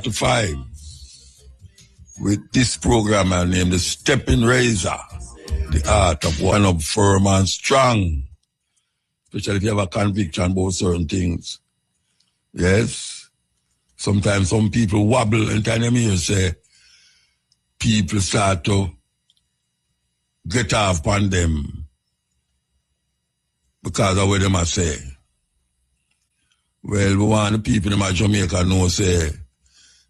45 with this program I named the Steppin Razor, the art of one up firm and strong, especially if you have a conviction about certain things. Yes, sometimes some people wobble and time you say people start to get off on them because of what them I say. Well, we want the people in Jamaica know say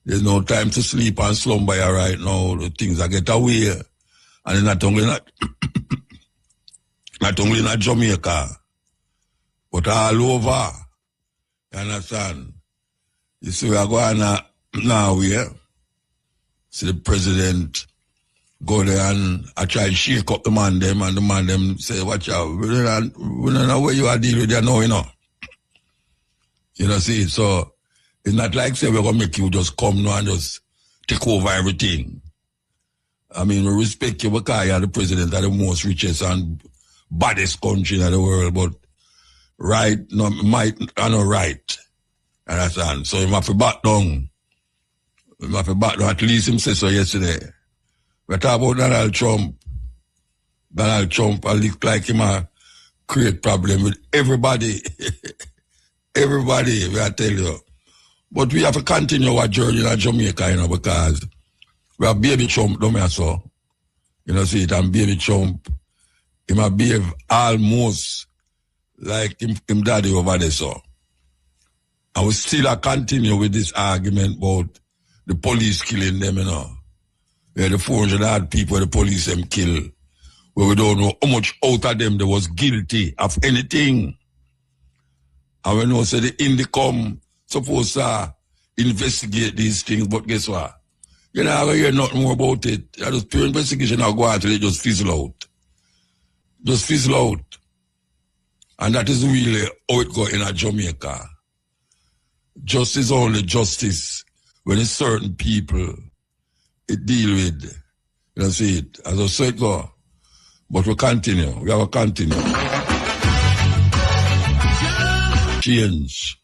there's no time to sleep and slumber here right now. The things are get away. And it's not only not only in Jamaica, but all over. You understand? You see, we are going now here. See the president go there and I try to shake up the man them, and the man them say, watch out, we don't know where you are dealing with there now, you know. You know, see, so it's not like say we're going to make you just come now and just take over everything. I mean, we respect you because you're the president of the most richest and baddest country in the world, but right, no, might, I know right. Understand? So you have to back down. You have to back down. At least him said so yesterday. We talk about Donald Trump. Donald Trump, I look like him a create problem with everybody. Everybody, we are tell you. But we have to continue our journey in Jamaica, you know, because we have baby Trump, don't we, so? You know, see it, and baby Trump, he might behave almost like him daddy over there, so. And we still continue with this argument about the police killing them, you know. Yeah, the 400 odd people the police them kill, where we don't know how much out of them there was guilty of anything. And we know say the Indicom supposed to investigate these things, but guess what? You know, I don't hear nothing more about it. Just pure investigation now go until it just fizzle out. Just fizzle out. And that is really how it goes in Jamaica. Justice only justice when it's certain people it deal with. You know, see it. As I said, go. But we continue. We have to continue. Change.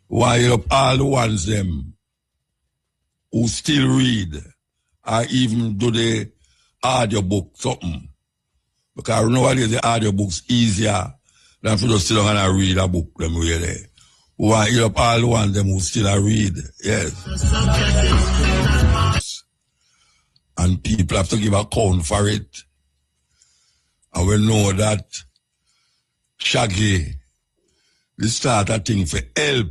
While up all the ones them who still read or even do the audiobook something. Because nowadays the audiobook's easier than for just sit down and read a book them really. While up all the ones them who still read. Yes. And people have to give account for it. And we know that Shaggy, they start a thing for help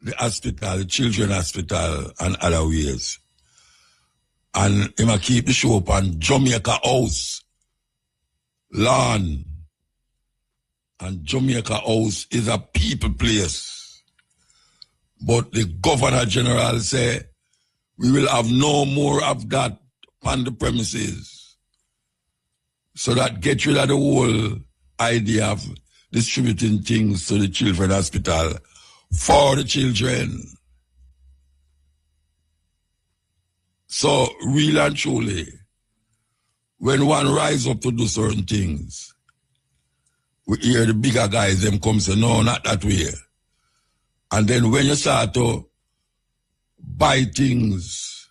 the hospital, the children hospital, and other ways. And he might keep the show up on Jamaica House lawn. And Jamaica House is a people place. But the Governor General say, we will have no more of that on the premises. So that get rid of the whole idea of distributing things to the children hospital for the children. So, real and truly, when one rise up to do certain things, we hear the bigger guys, them come say, no, not that way. And then when you start to buy things,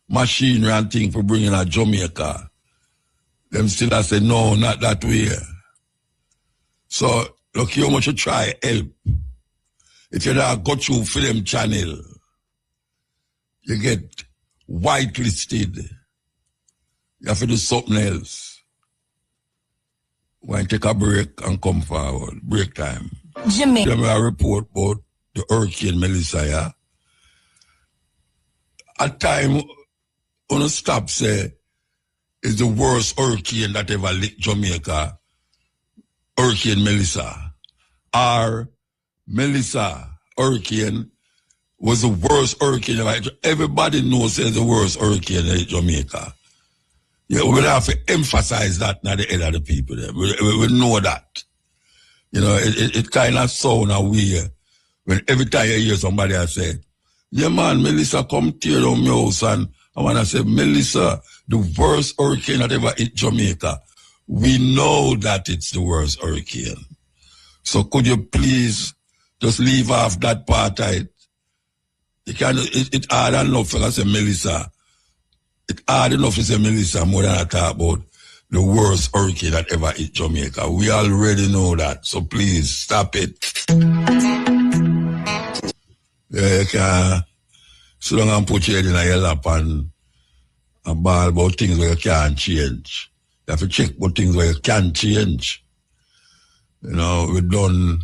machinery and things for bringing out Jamaica, them still say, no, not that way. So, look how much you try help. If you don't go through film channel, you get whitelisted. You have to do something else. When you take a break and come forward, break time. Jamaica. Let me report about the Hurricane Melissa, yeah? At time, on a stop say, is the worst hurricane that ever licked Jamaica, Hurricane Melissa. Our Melissa hurricane was the worst hurricane ever. Everybody knows it's the worst hurricane in Jamaica. Yeah, we have to emphasize that at the head of the people there. We know that. You know, it kind of sound a weird when every time you hear somebody say, yeah man, Melissa come tear down my house, and I want to say, Melissa, the worst hurricane that ever hit Jamaica. We know that it's the worst hurricane. So could you please just leave off that part of it It's hard enough for us, Melissa. It's hard enough to say Melissa more than I talk about the worst hurricane that ever hit Jamaica. We already know that. So please stop it. Yeah, you can't sit down and put your head in your lap and ball about things where you can't change. You have to check about things where you can change. You know, we done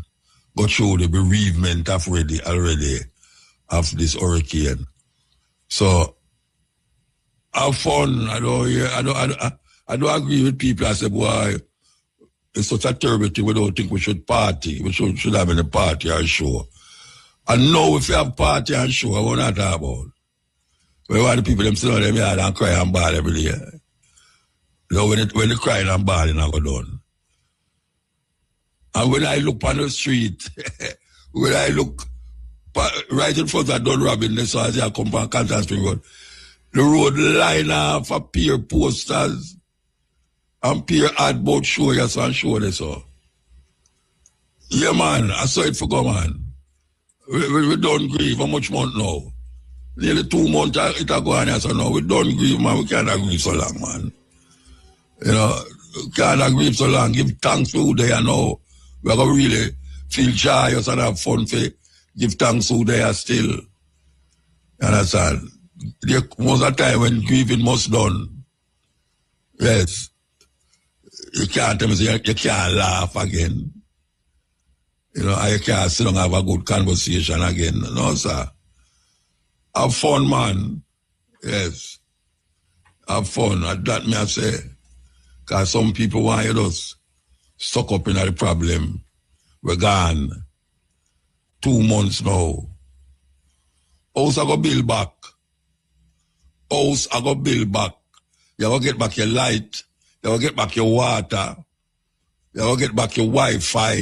go through the bereavement already of this hurricane. So have fun. I don't agree with people. I say, boy, it's such a terrible thing. We don't think we should party. We should have a party or show. And now if you have party and show, I want to talk about. We want the people them sit on them yard and cry and bawl every day. You know, when they crying and bawling, I go done. And when I look on the street, when I look right in front of Don Robin, so as I come from Kartel Spring Road, the road line up for peer posters and peer ad board show us and show this so. Yeah, man, I saw it for go, man. We don't grieve. How much month now? Nearly 2 months it a go on here, so now we don't grieve, man. We can't grieve so long, man. You know, we can't grieve so long. Give thanks for who they are now. We're going to really feel joyous and have fun for give thanks who they are still. You understand? Most of the time when grieving must done, yes, you can't tell me you can't laugh again. You know, you can't sit down and have a good conversation again. No, sir. Have fun, man. Yes. Have fun. That me I say. Because some people want you just stuck up in the problem. We're gone. 2 months now. House I go build back. House I go build back. You go get back your light. You go get back your water. You go get back your Wi-Fi.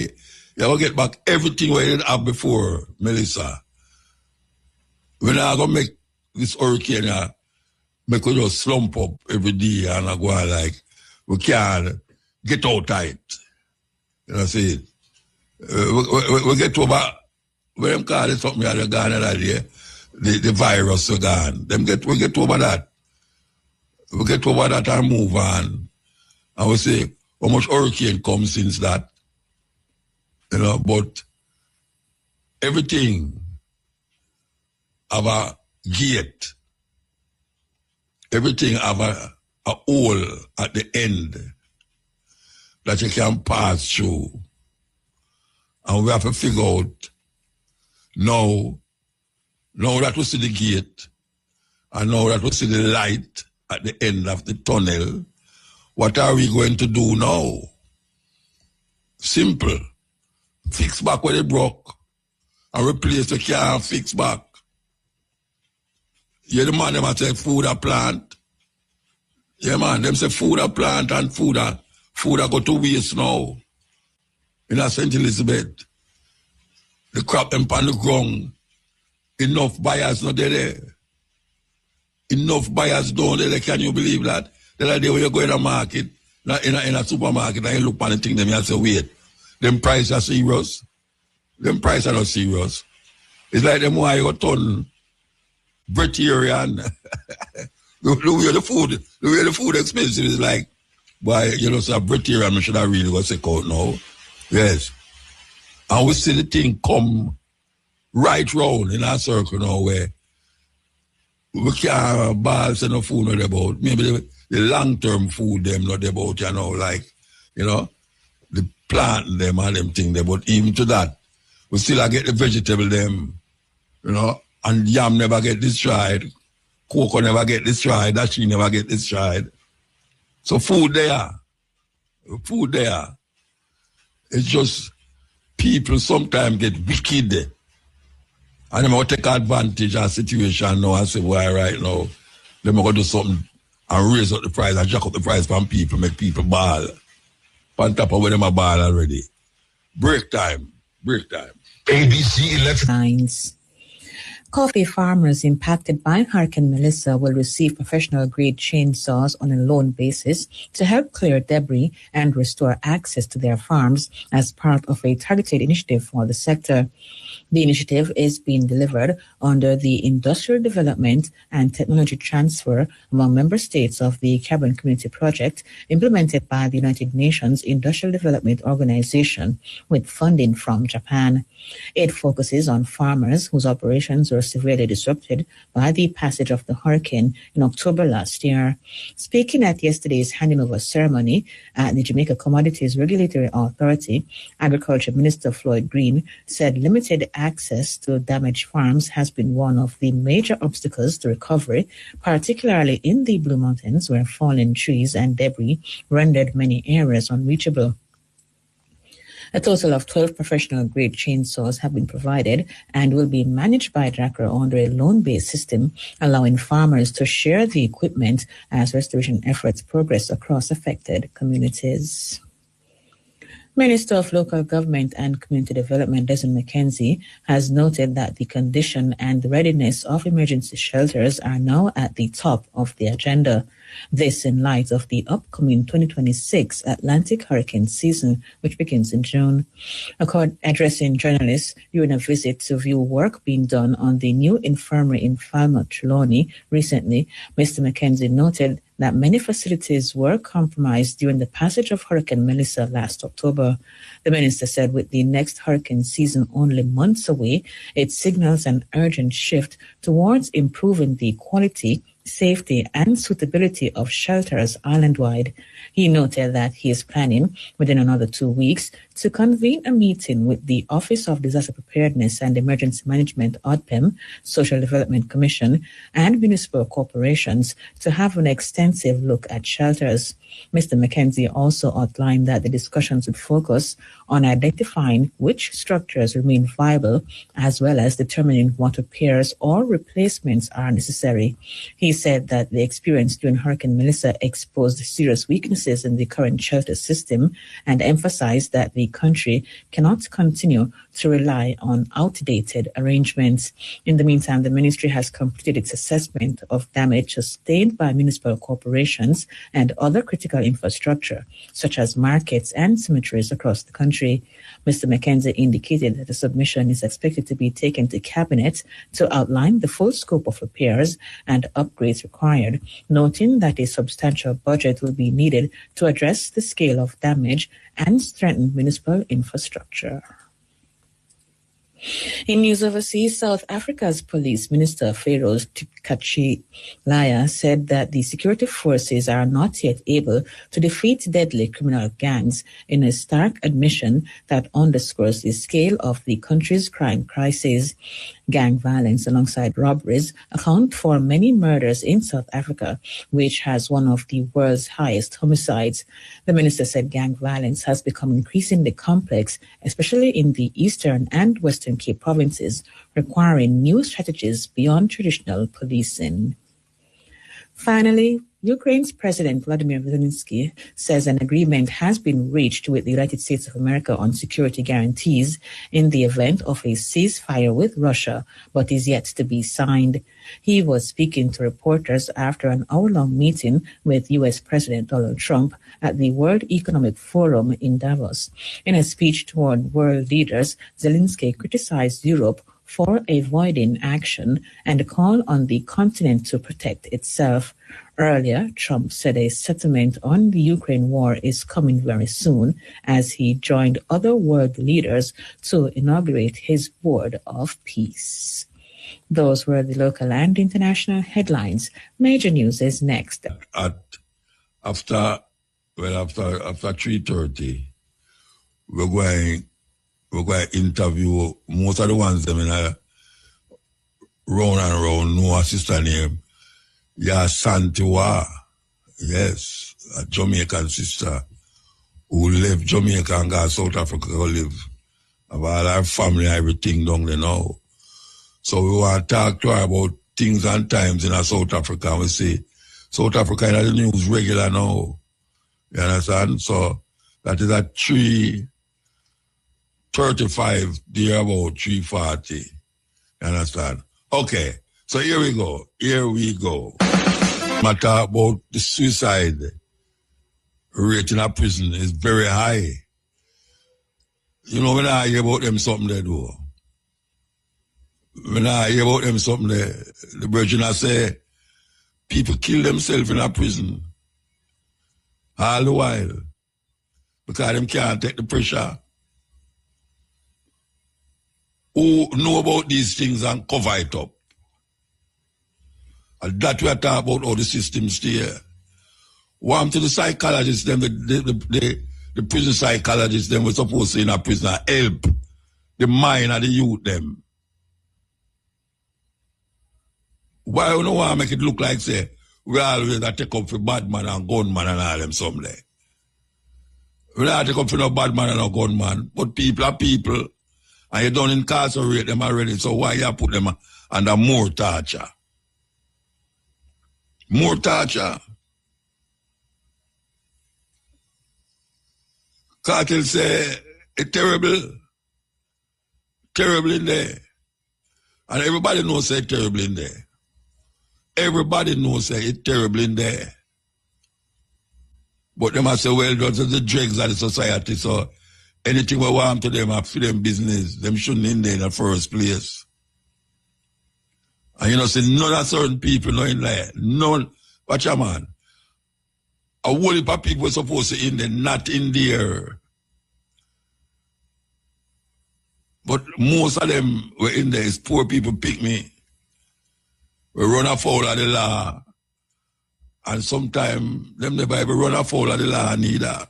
You go get back everything we didn't have before, Melissa. When I go make this hurricane, make we just slump up every day and I go like, we can't get out of it. You know what I'm saying? We get over, when them call it something they're gone that day, the virus is gone. We get over that. We get over that and move on. And we say, how much hurricane comes since that? You know, but everything have a gate. Everything have a hole at the end that you can pass through. And we have to figure out now that we see the gate and now that we see the light at the end of the tunnel, what are we going to do now? Simple. Fix back where they broke and replace the car and fix back. Yeah, the man, them say food a plant. Yeah, man, them say food a plant and food a go to waste now. In a St. Elizabeth, the crop them on the ground, enough buyers not there. Enough buyers down there, can you believe that? The other day when you go in a market, in a supermarket, and you look on the thing, them you say, wait, them prices are serious. Them prices are not serious. It's like them why you turn vegetarian. the way the food expensive is like, boy, you know, so a vegetarian, I should have really go check out now. Yes. And we see the thing come right round in our circle now where we can't balance enough food not about. Maybe the long-term food them not about, you know, like, you know, the plant them and them thing there. But even to that, we still get the vegetable them, you know, and yam never get destroyed, cocoa never get destroyed, that she never get destroyed. So food there. It's just people sometimes get wicked. And they will take advantage of the situation now and say, why right now, they may go do something and raise up the price and jack up the price from people, make people ball. On top of where them a ball already. Break time. ABC 11. Coffee farmers impacted by Hurricane Melissa will receive professional-grade chainsaws on a loan basis to help clear debris and restore access to their farms as part of a targeted initiative for the sector. The initiative is being delivered under the Industrial Development and Technology Transfer among member states of the Caribbean Community Project implemented by the United Nations Industrial Development Organization with funding from Japan. It focuses on farmers whose operations were severely disrupted by the passage of the hurricane in October last year. Speaking at yesterday's handing over ceremony at the Jamaica Commodities Regulatory Authority, Agriculture Minister Floyd Green said limited access to damaged farms has been one of the major obstacles to recovery, particularly in the Blue Mountains, where fallen trees and debris rendered many areas unreachable. A total of 12 professional-grade chainsaws have been provided and will be managed by DRACR under a loan-based system, allowing farmers to share the equipment as restoration efforts progress across affected communities. Minister of Local Government and Community Development Desmond McKenzie has noted that the condition and the readiness of emergency shelters are now at the top of the agenda. This in light of the upcoming 2026 Atlantic hurricane season, which begins in June. Addressing journalists during a visit to view work being done on the new infirmary in Falmouth, Trelawney recently, Mr. McKenzie noted that many facilities were compromised during the passage of Hurricane Melissa last October. The minister said with the next hurricane season only months away, it signals an urgent shift towards improving the quality, safety, and suitability of shelters island-wide. He noted that he is planning, within another 2 weeks, to convene a meeting with the Office of Disaster Preparedness and Emergency Management, ODPEM, Social Development Commission, and municipal corporations to have an extensive look at shelters. Mr. McKenzie also outlined that the discussions would focus on identifying which structures remain viable, as well as determining what repairs or replacements are necessary. He said that the experience during Hurricane Melissa exposed serious weaknesses in the current shelter system and emphasized that the country cannot continue to rely on outdated arrangements. In the meantime, the ministry has completed its assessment of damage sustained by municipal corporations and other critical infrastructure, such as markets and cemeteries across the country. Mr. McKenzie indicated that the submission is expected to be taken to Cabinet to outline the full scope of repairs and upgrades required, noting that a substantial budget will be needed to address the scale of damage and strengthen municipal infrastructure. In news overseas, South Africa's police minister, Pharaoh Laya, said that the security forces are not yet able to defeat deadly criminal gangs, in a stark admission that underscores the scale of the country's crime crisis. Gang violence alongside robberies account for many murders in South Africa, which has one of the world's highest homicides. The minister said gang violence has become increasingly complex, especially in the Eastern and Western Cape provinces, requiring new strategies beyond traditional policing. Finally, Ukraine's President Vladimir Zelensky says an agreement has been reached with the United States of America on security guarantees in the event of a ceasefire with Russia, but is yet to be signed. He was speaking to reporters after an hour-long meeting with U.S. President Donald Trump at the World Economic Forum in Davos. In a speech toward world leaders, Zelensky criticized Europe for avoiding action and called on the continent to protect itself. Earlier, Trump said a settlement on the Ukraine war is coming very soon as he joined other world leaders to inaugurate his Board of Peace. Those were the local and international headlines. Major news is next. After 3:30, we're going to interview most of the ones that in round and round know a sister named Santiwa. Yes, a Jamaican sister who left Jamaica and got South Africa to live. About our family, everything down there now. So we want to talk to her about things and times in South Africa. And we say, South Africa in the news regular now. You understand? So that is at 3:35, there about 3:40. You understand? Okay. So here we go. Matter about the suicide rate in a prison is very high. You know, when I hear about them something they do. when I hear about them something there, the virgin I say, people kill themselves in a prison. All the while. Because them can't take the pressure. Who know about these things and cover it up? And that we are talking about how the system stay. Warm to the psychologists, them, the prison psychologists, them were supposed to in a prison help the mind of the youth, them. Why you don't want to make it look like, say, we always take up for bad man and gunman and all them someday? We don't take up for no bad man and no gunman, but people are people, and you don't incarcerate them already, so why you put them under more torture? More torture. Kartel say, it's terrible. Terrible in there. And everybody knows say it's terrible in there. Everybody knows say it's terrible in there. But they must say, well, those are the dregs of the society, so anything we want to them, I feel them business. Them shouldn't in there in the first place. And you know, say, none of certain people know in there. None. Watch your man. A whole heap of people were supposed to in there, not in there. But most of them were in there. It's poor people pick me. We run afoul of the law. And sometimes them never ever run afoul of the law neither.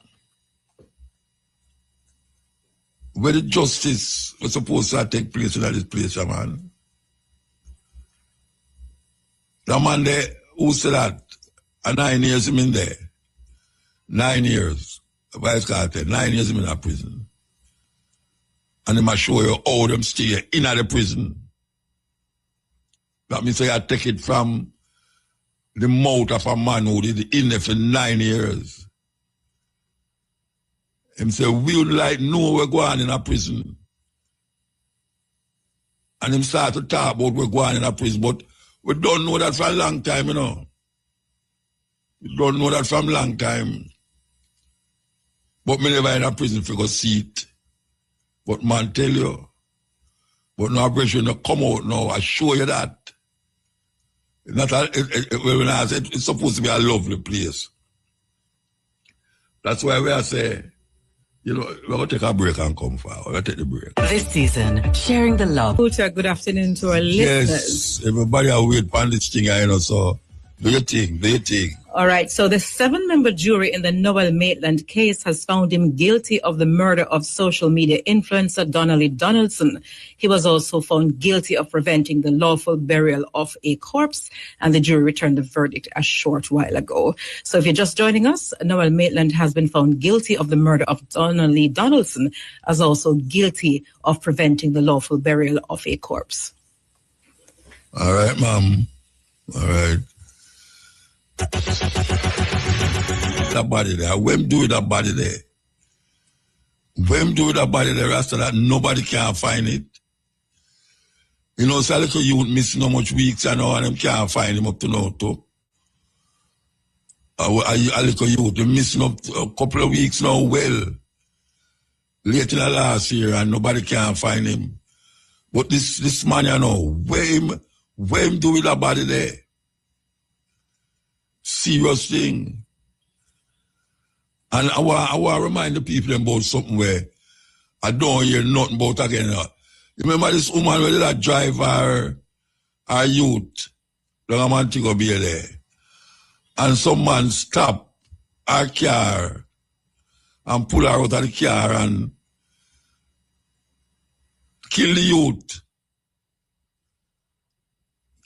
Where the justice was supposed to take place in this place, man. The man there who said that, 9 years him in there. 9 years. Vice Kartel, 9 years him in a prison. And they must show you how them stay in the prison. That means I take it from the mouth of a man who did in there for 9 years. Him say, we would like know we're going in a prison. And him start to talk about we're going in a prison, but we don't know that for a long time, you know. We don't know that from a long time. But me never in a prison for go see it. But man tell you, but no operation no come out now, I show you that. It's not when I said it's supposed to be a lovely place. That's why we are say, you know, we're going to take a break and come forward. We're going to take the break. This season, sharing the love. Good afternoon to our listeners. Yes, everybody are waiting for this thing, you know, so do your thing. All right, so the 7-member jury in the Noel Maitland case has found him guilty of the murder of social media influencer Donnelly Donaldson. He was also found guilty of preventing the lawful burial of a corpse, and the jury returned the verdict a short while ago. So if you're just joining us, Noel Maitland has been found guilty of the murder of Donnelly Donaldson, as also guilty of preventing the lawful burial of a corpse. All right, ma'am. All right. That body there. When do that body there? When do that body there after that nobody can find it? You know, so a little youth miss no much weeks and all, and them can't find him up to now too. A little youth, they missing up a couple of weeks now, well. Late in the last year and nobody can find him. But this man, you know, when do with that body there? Serious thing. And I want to remind the people about something where I don't hear nothing about again. You remember this woman where that drive her youth, the man to go be there. And some man stop her car and pull her out of the car and kill the youth.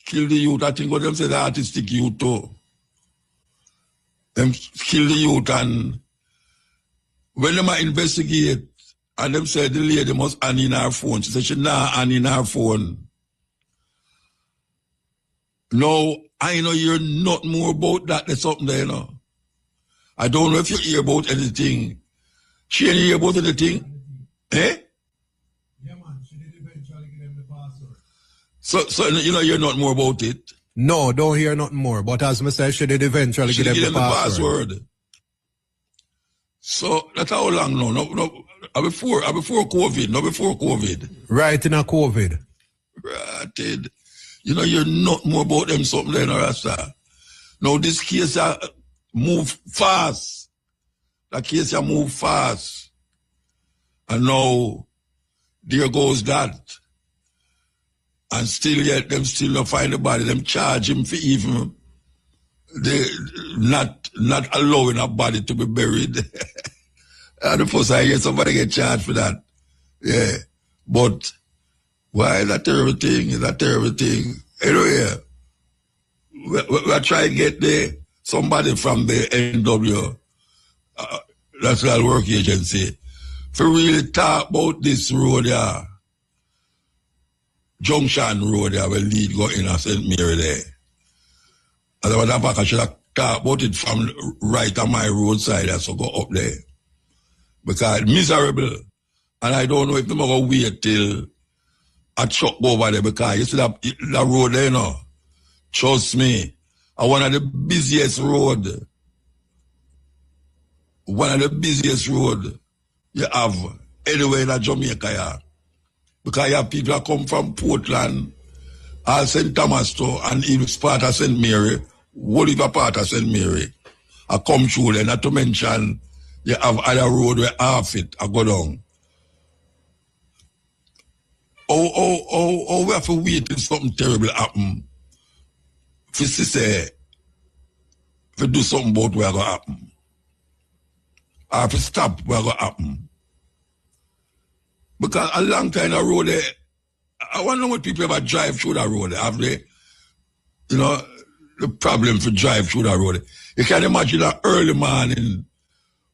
Kill the youth. I think what them say the artistic youth too. Them kill the youth, and when them investigate, and them say the lady must hand in her phone. She said she not hand in her phone. No, I know you're not more about that. There's something there, you know. I don't know if you hear about anything. She ain't hear about anything. Eh? Yeah, man. She did eventually give them the password. So you know you're not more about it. No, don't hear nothing more. But as I said, she did eventually give them the password. So that's how long now? No, before COVID, not before COVID. Right in a COVID. Rotted. You know, you're not more about them something than Rasta. Now, this case move fast. That case move fast. And now, there goes that. And still yet, them still not find the body. Them charge him for even they not allowing a body to be buried. And the first I hear somebody get charged for that. Yeah. But why is that terrible thing? Is that terrible thing? Anyway, we're trying to get somebody from the NW, National Work Agency, to really talk about this road here. Junction Road there, where lead go in at St. Mary there. As a matter of fact, I should have talked about it from right on my roadside, so go up there. Because it's miserable. And I don't know if they're going to wait till I truck over there, because you see that road there, you know. Trust me, one of the busiest road. One of the busiest road you have anywhere in Jamaica, yeah. Because you have people that come from Portland, all St. Thomas to, and even part of St. Mary, whatever part of St. Mary, I come through there, not to mention you have other road where half it, I go down. We have to wait till something terrible happen. For say, to do something about where going to happen. Or to stop where going to happen. Because a long time the road there, I wonder what people ever drive through that road. Have they, you know, the problem for drive through that road. You can imagine that early morning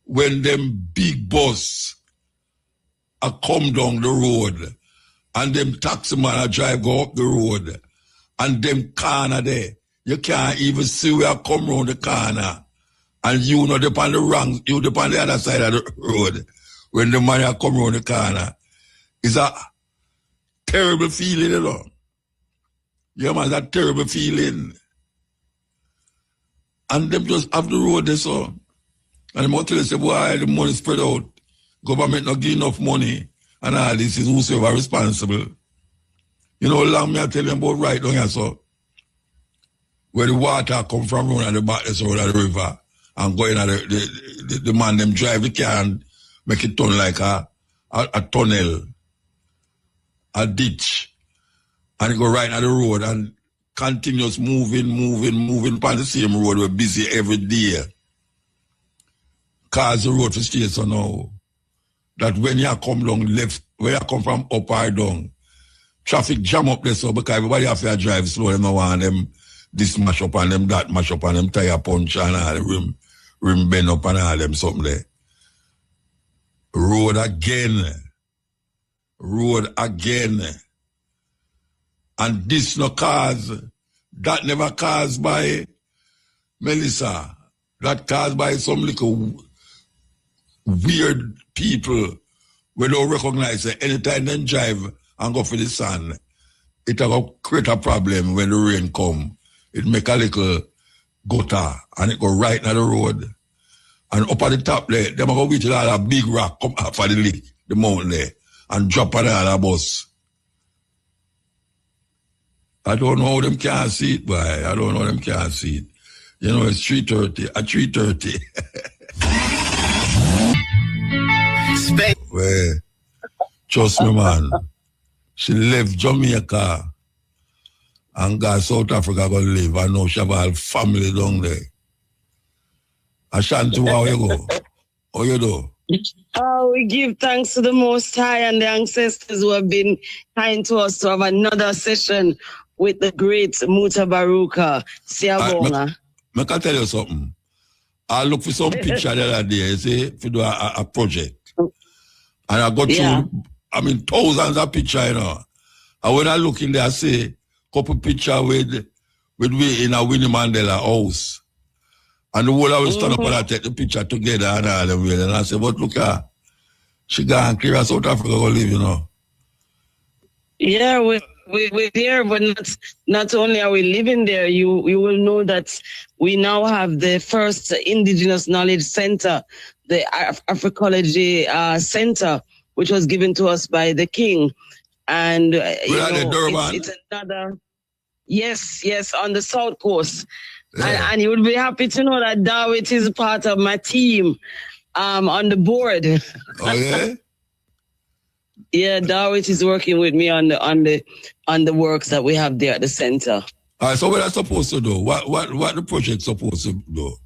when them big bus are come down the road and them taxi man are drive go up the road and them corner there. You can't even see where I come round the corner. And you know upon the wrong, you upon the other side of the road when the man come round the corner. It's a terrible feeling, you know. Yeah, man, that terrible feeling. And them just have the road there, so. And the motor say, boy, the money spread out. Government not give enough money. And all this is whosoever responsible. You know how long me I tell them about right down here, so. Where the water come from around the back of the river. And go in at the man, them drive the car and make it turn like a tunnel. A ditch, and it go right on the road and continuous moving on the same road. We're busy every day. Cause the road for stay so now. That when you come down left, when you come from up or down, traffic jam up there so because everybody have to drive slow. Them no want them this mash up and them that mash up and them tire punch and all the rim bend up and all them something there. Road again. And this no cause, that never caused by Melissa. That caused by some little weird people we don't recognize it. Anytime they drive and go for the sun, it will create a problem when the rain come. It make a little gutter and it go right on the road. And up at the top there, they go wait till all a big rock come up for the lake, the mountain there. And drop on all the bus. I don't know how them can't see it, boy. I don't know how them can't see it. You know, it's 3:30. At 3:30. Well, trust me, man. She left Jamaica and got South Africa to live. I know she have a family down there. Ashanti, how you go? How you do? Oh, we give thanks to the Most High and the ancestors who have been kind to us to have another session with the great Mutabaruka. Siabonga. I can tell you something. I look for some picture the other day, you see, to do a project. And I got through, thousands of pictures, you know. And when I look in there, I see a couple pictures with we in a Winnie Mandela house. And the whole I will stand up and I take the picture together and all them way. And I say, but look at she gone clear as South Africa go live, you know. Yeah, we're there, but not only are we living there, you will know that we now have the first Indigenous Knowledge Center, the Africology Center, which was given to us by the King. And it's another. Yes, on the south coast. Yeah. And you would be happy to know that Dawit is part of my team on the board. Oh yeah? Yeah, Dawit is working with me on the works that we have there at the center. All right, so what are supposed to do? What the project supposed to do?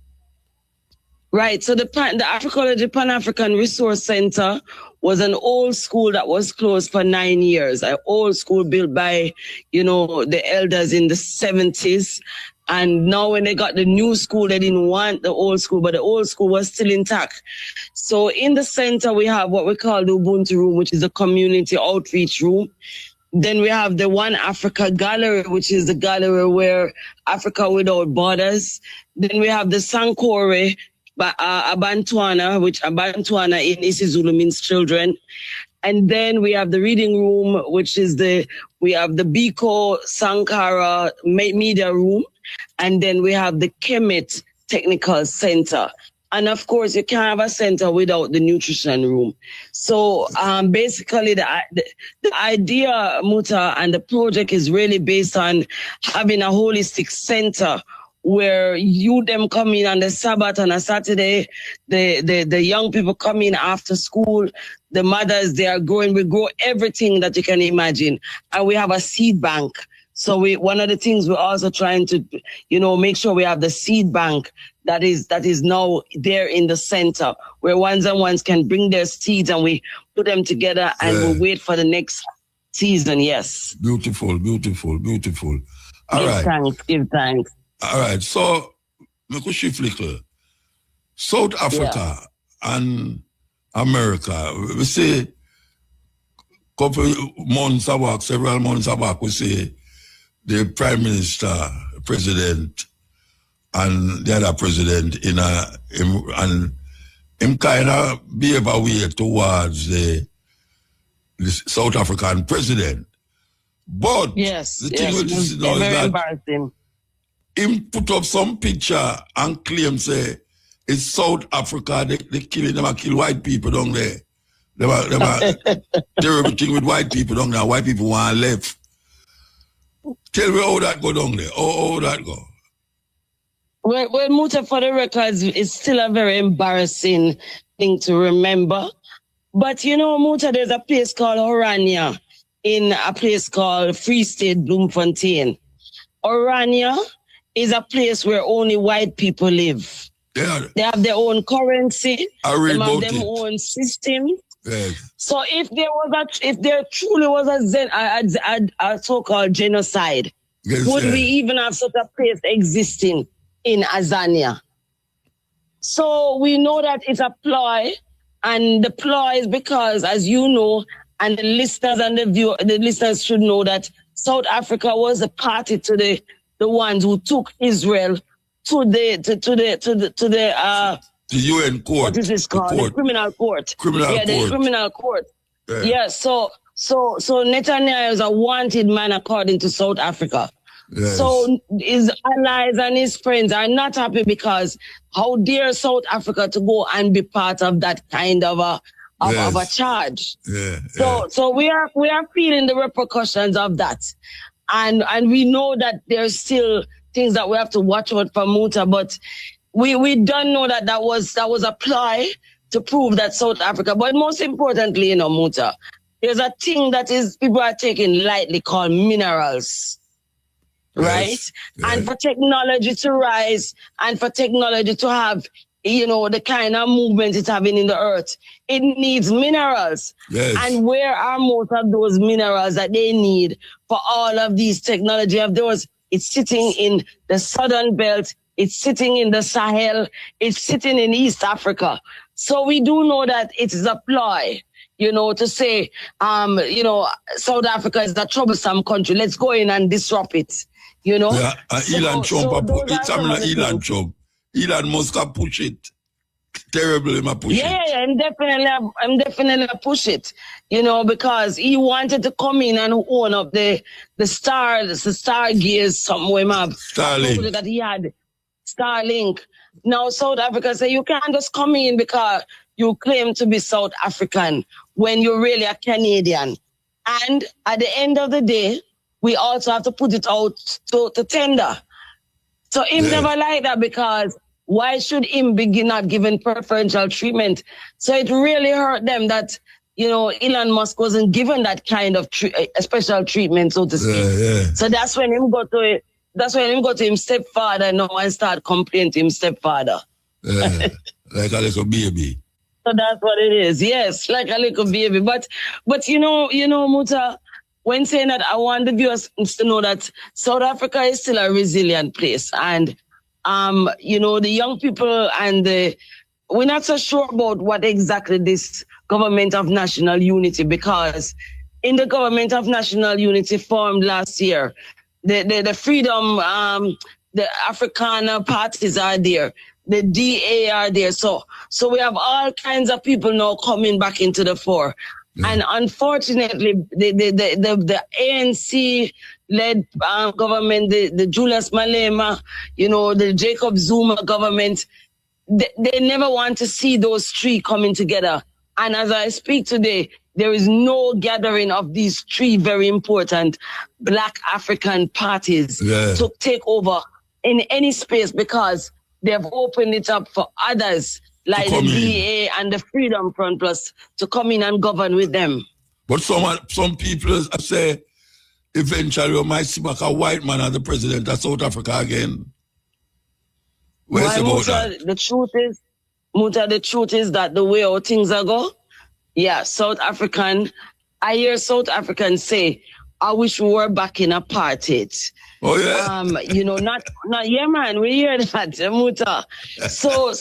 Right, so the Africology Pan-African Resource Center was an old school that was closed for 9 years. An old school built by, the elders in the 70s. And now when they got the new school, they didn't want the old school, but the old school was still intact. So in the center, we have what we call the Ubuntu room, which is a community outreach room. Then we have the One Africa Gallery, which is the gallery where Africa Without Borders. Then we have the Sankore, Abantwana, which Abantwana in isiZulu means children. And then we have the reading room, which is we have the Biko Sankara media room. And then we have the Kemet Technical Center. And of course, you can't have a center without the nutrition room. So basically, the idea, Muta, and the project is really based on having a holistic center where them come in on the Sabbath and a Saturday, the young people come in after school, the mothers, we grow everything that you can imagine. And we have a seed bank. So one of the things we're also trying to, make sure we have the seed bank that is now there in the center where ones and ones can bring their seeds and we put them together and we'll wait for the next season. Yes. Beautiful. All right. Give thanks. All right. So, South Africa and America, we say several months back, we say the Prime Minister, President, and the other president him kind of behave a way towards the South African president. But the thing with this now is that embarrassing. Him put up some picture and claim say it's South Africa, they kill white people down there. They were terrible thing with white people down there. White people want left. Tell me how that go down there. How that go? Well, Muta, for the records, it's still a very embarrassing thing to remember. But Muta, there's a place called Orania in a place called Free State, Bloemfontein. Orania is a place where only white people live. Yeah. They have their own currency. They have their own system. Yes. So if there truly was a so-called genocide, would we even have such a place existing in Azania? So we know that it's a ploy, and the ploy is because, as you know, and the listeners and the listeners should know that South Africa was a party to the ones who took Israel to the UN court. What is this called? The criminal court. The criminal court. Yeah. So Netanyahu is a wanted man according to South Africa. Yes. So his allies and his friends are not happy because how dare South Africa to go and be part of that kind of a charge. So we are feeling the repercussions of that. And we know that there's still things that we have to watch out for, Muta, but we don't know that was a ploy to prove that South Africa. But most importantly, Muta, there's a thing that is people are taking lightly called minerals. Right? Yes. And for technology to rise and for technology to have, the kind of movement it's having in the earth, it needs minerals. Yes. And where are most of those minerals that they need for all of these technology of those? It's sitting in the southern belt. It's sitting in the Sahel. It's sitting in East Africa. So we do know that it is a ploy, to say, South Africa is a troublesome country. Let's go in and disrupt it. Yeah, Elon Musk push it. Terribly, push it. Yeah, I'm definitely push it. Because he wanted to come in and own up the Stargaze, somewhere Starlink that he had. Starlink. Now South Africa say you can't just come in because you claim to be South African when you're really a Canadian. And at the end of the day, we also have to put it out to tender. So him never like that, because why should him be not given preferential treatment? So it really hurt them that, Elon Musk wasn't given that kind of special treatment, so to speak. So that's when him go to him stepfather now and start complaining to him stepfather. Like a little baby. So that's what it is. Yes, like a little baby. But Muta, when saying that, I want the viewers to know that South Africa is still a resilient place. And, the young people and we're not so sure about what exactly this government of national unity, because in the government of national unity formed last year, the freedom, the Afrikaner parties are there. The DA are there. So we have all kinds of people now coming back into the fore. Yeah. And unfortunately, the ANC-led government, the Julius Malema, the Jacob Zuma government, they never want to see those three coming together. And as I speak today, there is no gathering of these three very important Black African parties to take over in any space, because they've opened it up for others like the DA and the Freedom Front Plus to come in and govern with them. But some people say eventually we might see back a white man as the president of South Africa again. Where's about that? The truth is that the way how things are go, I hear South Africans say, I wish we were back in apartheid. Oh yeah. Not man, we hear that, Muta. So,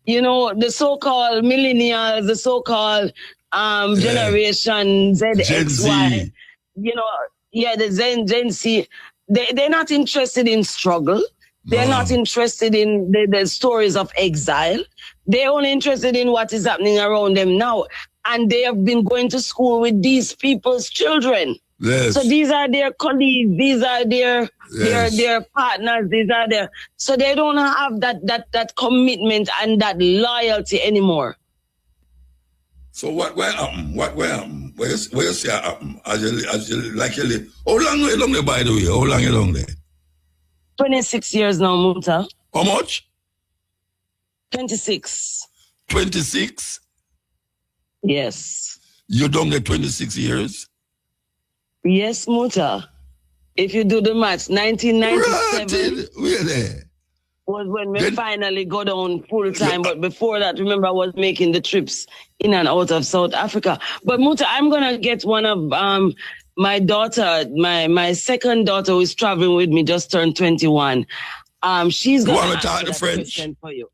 the so-called millennials, the so-called generation Z, Gen X, Z. Y, the Gen Z, they're not interested in struggle. They're not interested in the stories of exile. They're only interested in what is happening around them now. And they have been going to school with these people's children. Yes. So these are their colleagues, these are their partners, so they don't have that commitment and that loyalty anymore. So what happened? Where you see happen? As you like you live? How long there, by the way? How long you long there? 26 years now, Muta. How much? 26. 26? Yes. You done there 26 years? Yes, Muta. If you do the maths, 1997 we're there. Was when we finally got on full time. But before that, remember, I was making the trips in and out of South Africa. But Muta, I'm gonna get one of my daughter, my second daughter, who is traveling with me, just turned 21. She's gonna answer that question for you.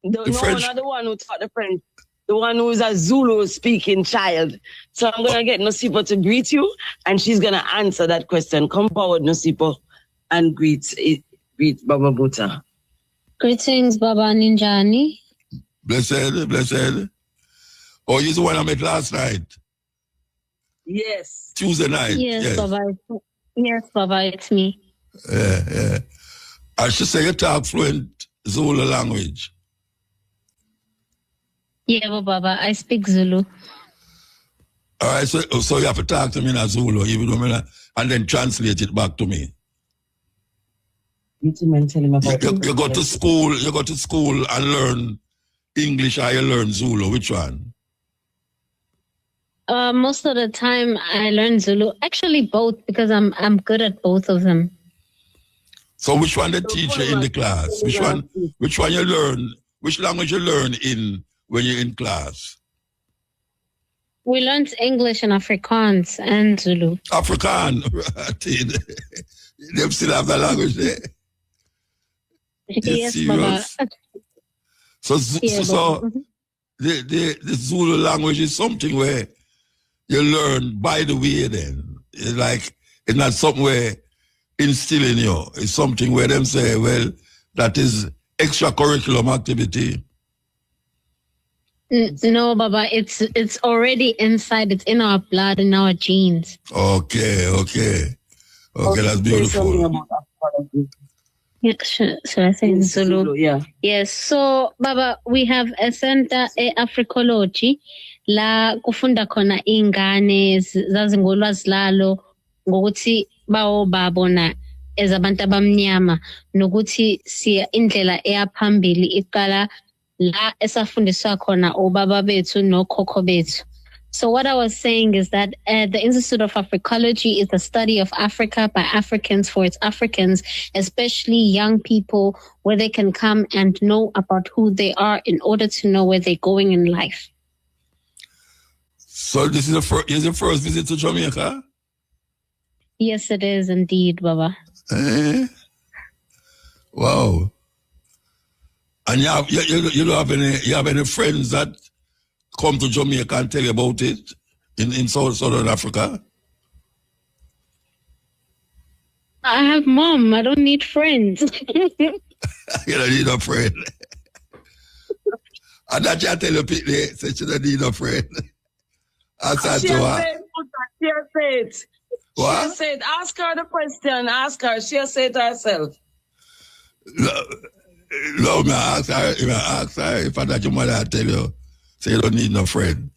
Not the one who taught the French. The one who is a Zulu speaking child. So I'm going to get Nosipo to greet you, and she's going to answer that question. Come forward, Nosipo, and greet Baba Buta. Greetings, Baba Ninjani. Blessed. Oh, you're the one I met last night? Yes. Tuesday night? Yes, Baba. Yes, Baba, it's me. Yeah. I should say you talk fluent Zulu language. Yeah, Baba, I speak Zulu. All right, so you have to talk to me in Zulu, even though and then translate it back to me. You go to school and learn English, or you learn Zulu. Which one? Most of the time I learn Zulu. Actually, both, because I'm good at both of them. So which one they teach you in the class? Which one you learn? Which language you learn in when you're in class? We learned English and Afrikaans and Zulu. Afrikaan, they still have that language there. Yes, Baba. So the Zulu language is something where you learn by the way. Then it's not something where instill in you. It's something where them say, well, that is extracurriculum activity. No, Baba, it's already inside. It's in our blood, in our genes. Okay, that's beautiful. Yeah, should I say in Zulu? Yeah. Yes. So, Baba, we have a center, Africology, la kufunda khona ingane zazingolwazi lalo ngokuthi babona ezabantu abamnyama nokuthi siya indlela eyaphambili iqala la esafundiswa khona obaba bethu nokhokho bethu. So what I was saying is that the Institute of Africology is the study of Africa by Africans for its Africans, especially young people, where they can come and know about who they are in order to know where they're going in life. So this is the first visit to Jamaica? Yes, it is indeed, Baba. Wow. And you don't have any friends that come to Jamaica and tell you about it in Southern Africa? I have mom. I don't need friends. You don't need a friend. And that you tell your people, say you don't need a friend. She said, what? She said, ask her the question, ask her. She said herself. No, I ask her if I that your mother tell you, say you don't need no friend.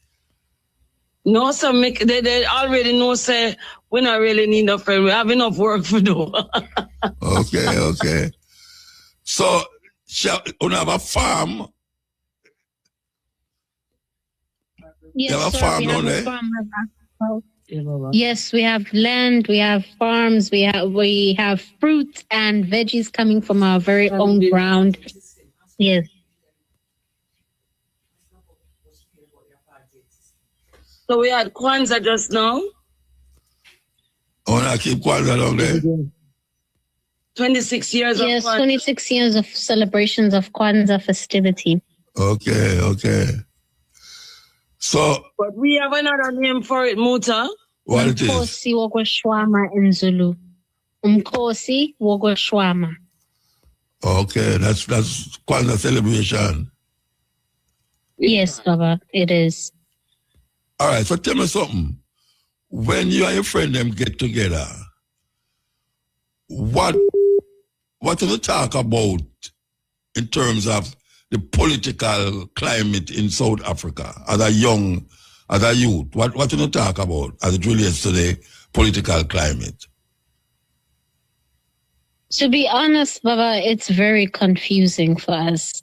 No, sir, they already know, say, we not really need no friend. We have enough work to do. Okay. So, you have a farm? Yes, you have a farm down there? Yes, we have land, we have farms, we have fruit and veggies coming from our very own ground. Yes. So we had Kwanzaa just now. Oh, I keep Kwanzaa down there? 26 years of Kwanzaa. 26 years of celebrations of Kwanzaa festivity. Okay. So, but we have another name for it, Muta. What it is? Umkhosi wokushwama in Zulu. Umkhosi wokushwama. Okay, that's Kwanzaa celebration. Yes, Baba, it is. All right, so tell me something. When you and your friend them get together, what do you talk about in terms of the political climate in South Africa as a youth? What do you talk about as it relates to the political climate? To be honest, Baba, it's very confusing for us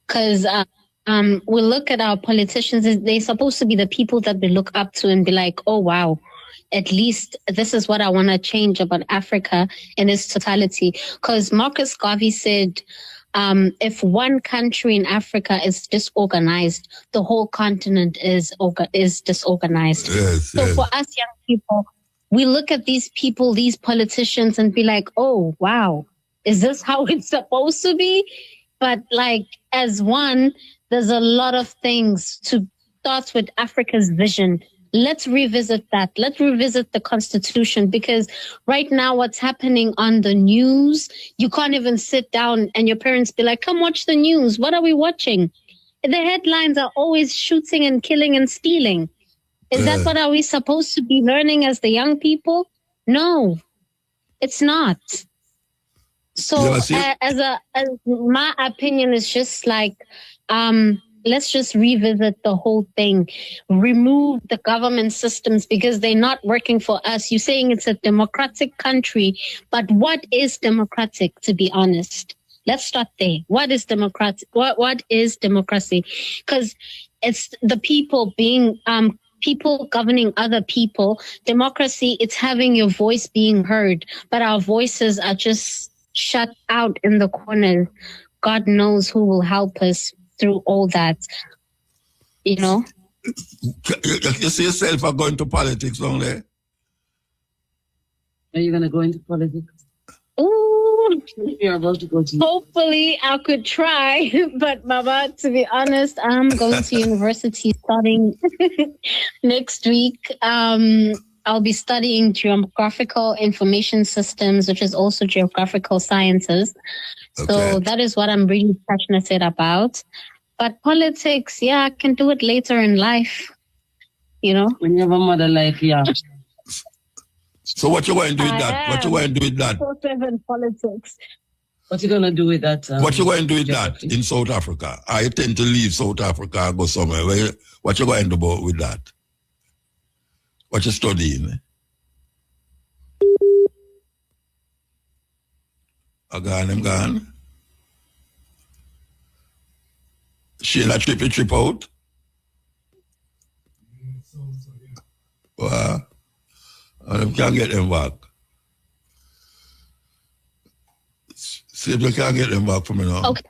because we look at our politicians, they're supposed to be the people that we look up to and be like, oh, wow, at least this is what I want to change about Africa in its totality. Because Marcus Garvey said, if one country in Africa is disorganized, the whole continent is disorganized. Yes. For us young people, we look at these people, these politicians, and be like, oh, wow, is this how it's supposed to be? But like, as one, there's a lot of things to start with Africa's vision. Let's revisit that. Let's revisit the Constitution, because right now what's happening on the news, you can't even sit down and your parents be like, come watch the news. What are we watching? The headlines are always shooting and killing and stealing. Is that what are we supposed to be learning as the young people? No, it's not. So as my opinion is just like, let's just revisit the whole thing. Remove the government systems because they're not working for us. You're saying it's a democratic country, but what is democratic, to be honest? Let's start there. What is democratic? What is democracy? Because it's the people being people governing other people. Democracy, it's having your voice being heard, but our voices are just shut out in the corner. God knows who will help us through all that, you know. You see yourself are going to politics only? Are you going to go into politics? Ooh, you're about to go to. Hopefully, I could try, but Baba, to be honest, I'm going to university starting next week. I'll be studying geographical information systems, which is also geographical sciences. Okay. So that is what I'm really passionate about. But politics, yeah, I can do it later in life, you know. When you have a mother life, yeah. So what you want to do with that? What you want to do with that? 4/7 politics. What you going to do with that? What you going to do with that in South Africa? I tend to leave South Africa and go somewhere. What you going to do with that? What you studying? I'm gone. Sheila trip out. Well, I can't get them back. See if you can't get them back for me now. Okay.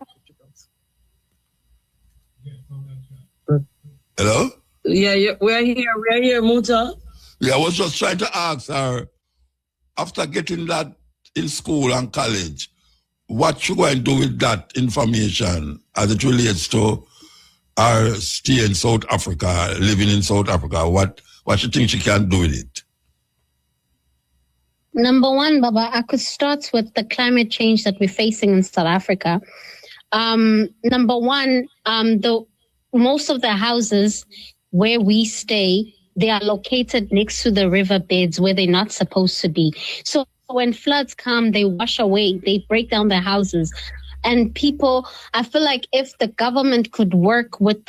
Hello? Yeah, we're here, Muta. Yeah, I was just trying to ask her, after getting that in school and college, what you going to do with that information as it relates to our stay in South Africa, living in South Africa? What you think she can do with it? Number one, Baba, I could start with the climate change that we're facing in South Africa. Number one, most of the houses where we stay, they are located next to the riverbeds where they're not supposed to be. So when floods come, they wash away, they break down the houses. And people, I feel like if the government could work with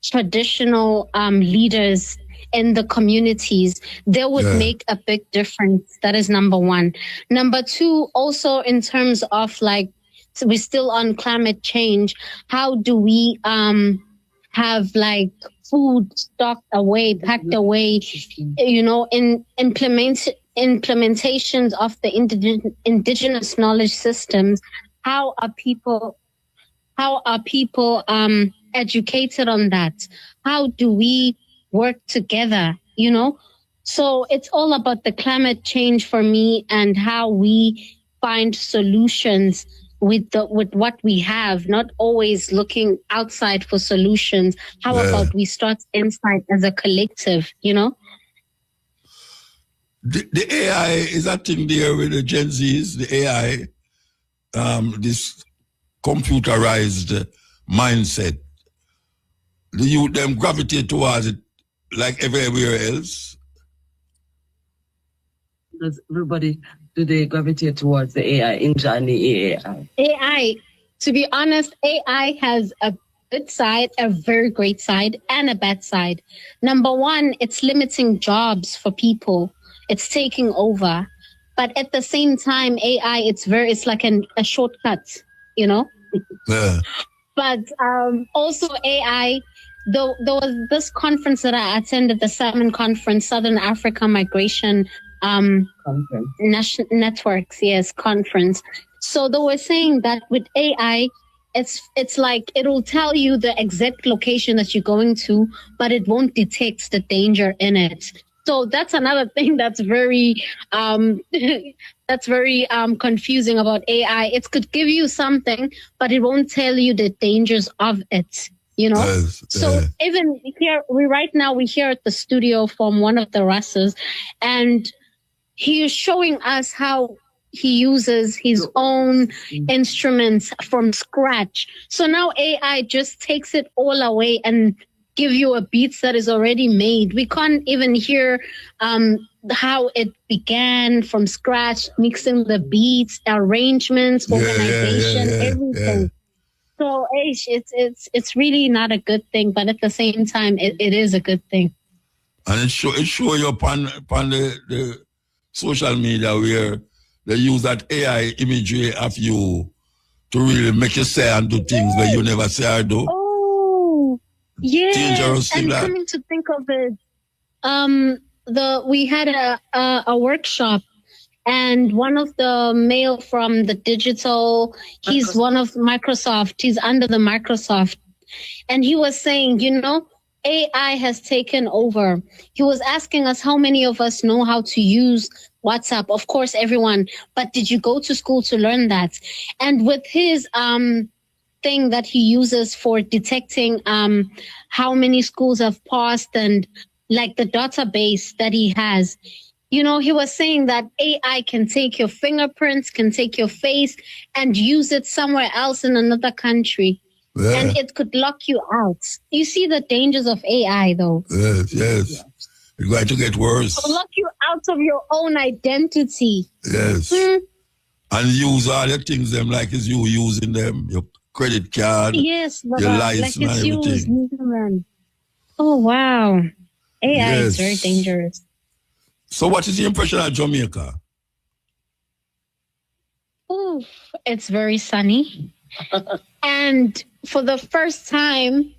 traditional leaders in the communities, they would make a big difference. That is number one. Number two, also in terms of so we're still on climate change. How do we have food stocked away, packed away, in implementations of the indigenous knowledge systems? How are people educated on that? How do we work together? So it's all about the climate change for me and how we find solutions with what we have, not always looking outside for solutions. How about we start inside as a collective, The AI, is that thing there with the Gen Zs, the AI, this computerized mindset, the youth, them gravitate towards it like everywhere else? Does everybody, do they gravitate towards the AI, in the AI? AI, to be honest, AI has a good side, a very great side, and a bad side. Number one, it's limiting jobs for people. It's taking over. But at the same time, AI, it's like a shortcut, Yeah. But also AI, there was this conference that I attended, the Salmon Conference, Southern Africa Migration Networks, conference. So they were saying that with AI, it's like it will tell you the exact location that you're going to, but it won't detect the danger in it. So that's another thing that's very confusing about AI. It could give you something, but it won't tell you the dangers of it. So even here, we're here at the studio from one of the Russes, and he is showing us how he uses his own instruments from scratch. So now AI just takes it all away and give you a beat that is already made. We can't even hear how it began from scratch, mixing the beats, arrangements, organization, everything. Yeah. So it's really not a good thing, but at the same time, it is a good thing. And it show you upon the social media where they use that AI imagery of you to really make you say and do things that you never say or do. Oh, yeah. Dangerous and that. Coming to think of it, we had a workshop. And one of the male from the digital, he's one of Microsoft. He's under the Microsoft. And he was saying, AI has taken over. He was asking us how many of us know how to use WhatsApp. Of course, everyone. But did you go to school to learn that? And with his thing that he uses for detecting how many schools have passed and like the database that he has, he was saying that AI can take your fingerprints, can take your face and use it somewhere else in another country. Yeah. And it could lock you out. You see the dangers of AI, though. Yes. It's going to get worse. It'll lock you out of your own identity. Yes. And use all the things them like is you using them, your credit card, Yes, your Baba, license like and it's used. everything. Oh, wow. AI is Yes. very dangerous. So what is the impression of Jamaica? Ooh, it's very sunny. And for the first time,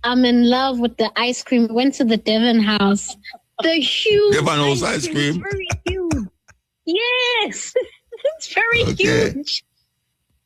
I'm in love with the ice cream. Went to the Devon House. The huge Devon House ice cream? Very huge. Yes. It's very Okay. huge.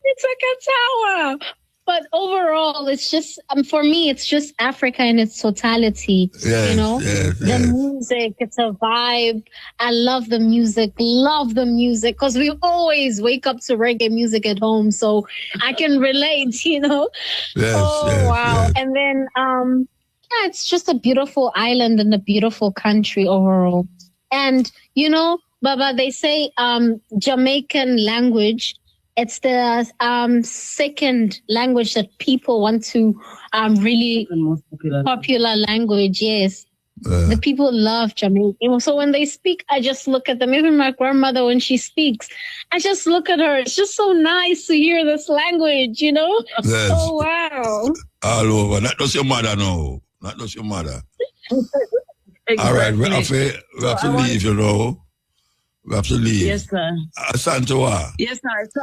It's like a tower. But overall, it's just, for me, it's just Africa in its totality. Yes, you know, yes, the yes. music, it's a vibe. I love the music, because we always wake up to reggae music at home. So I can relate, you know. Yes, Oh, yes, wow. yes. And then, yeah, it's just a beautiful island and a beautiful country overall. And, you know, Baba, they say Jamaican language, it's the second language that people want to really popular language. Yes, the people love Jamaican. So when they speak, I just look at them. Even my grandmother, when she speaks, I just look at her. It's just so nice to hear this language, you know. Yes. Oh wow! All over. Not just your mother, no. Not just your mother. Exactly. All right, we have to leave, you know. We have to leave. Yes, sir. Santoa. Yes, sir. So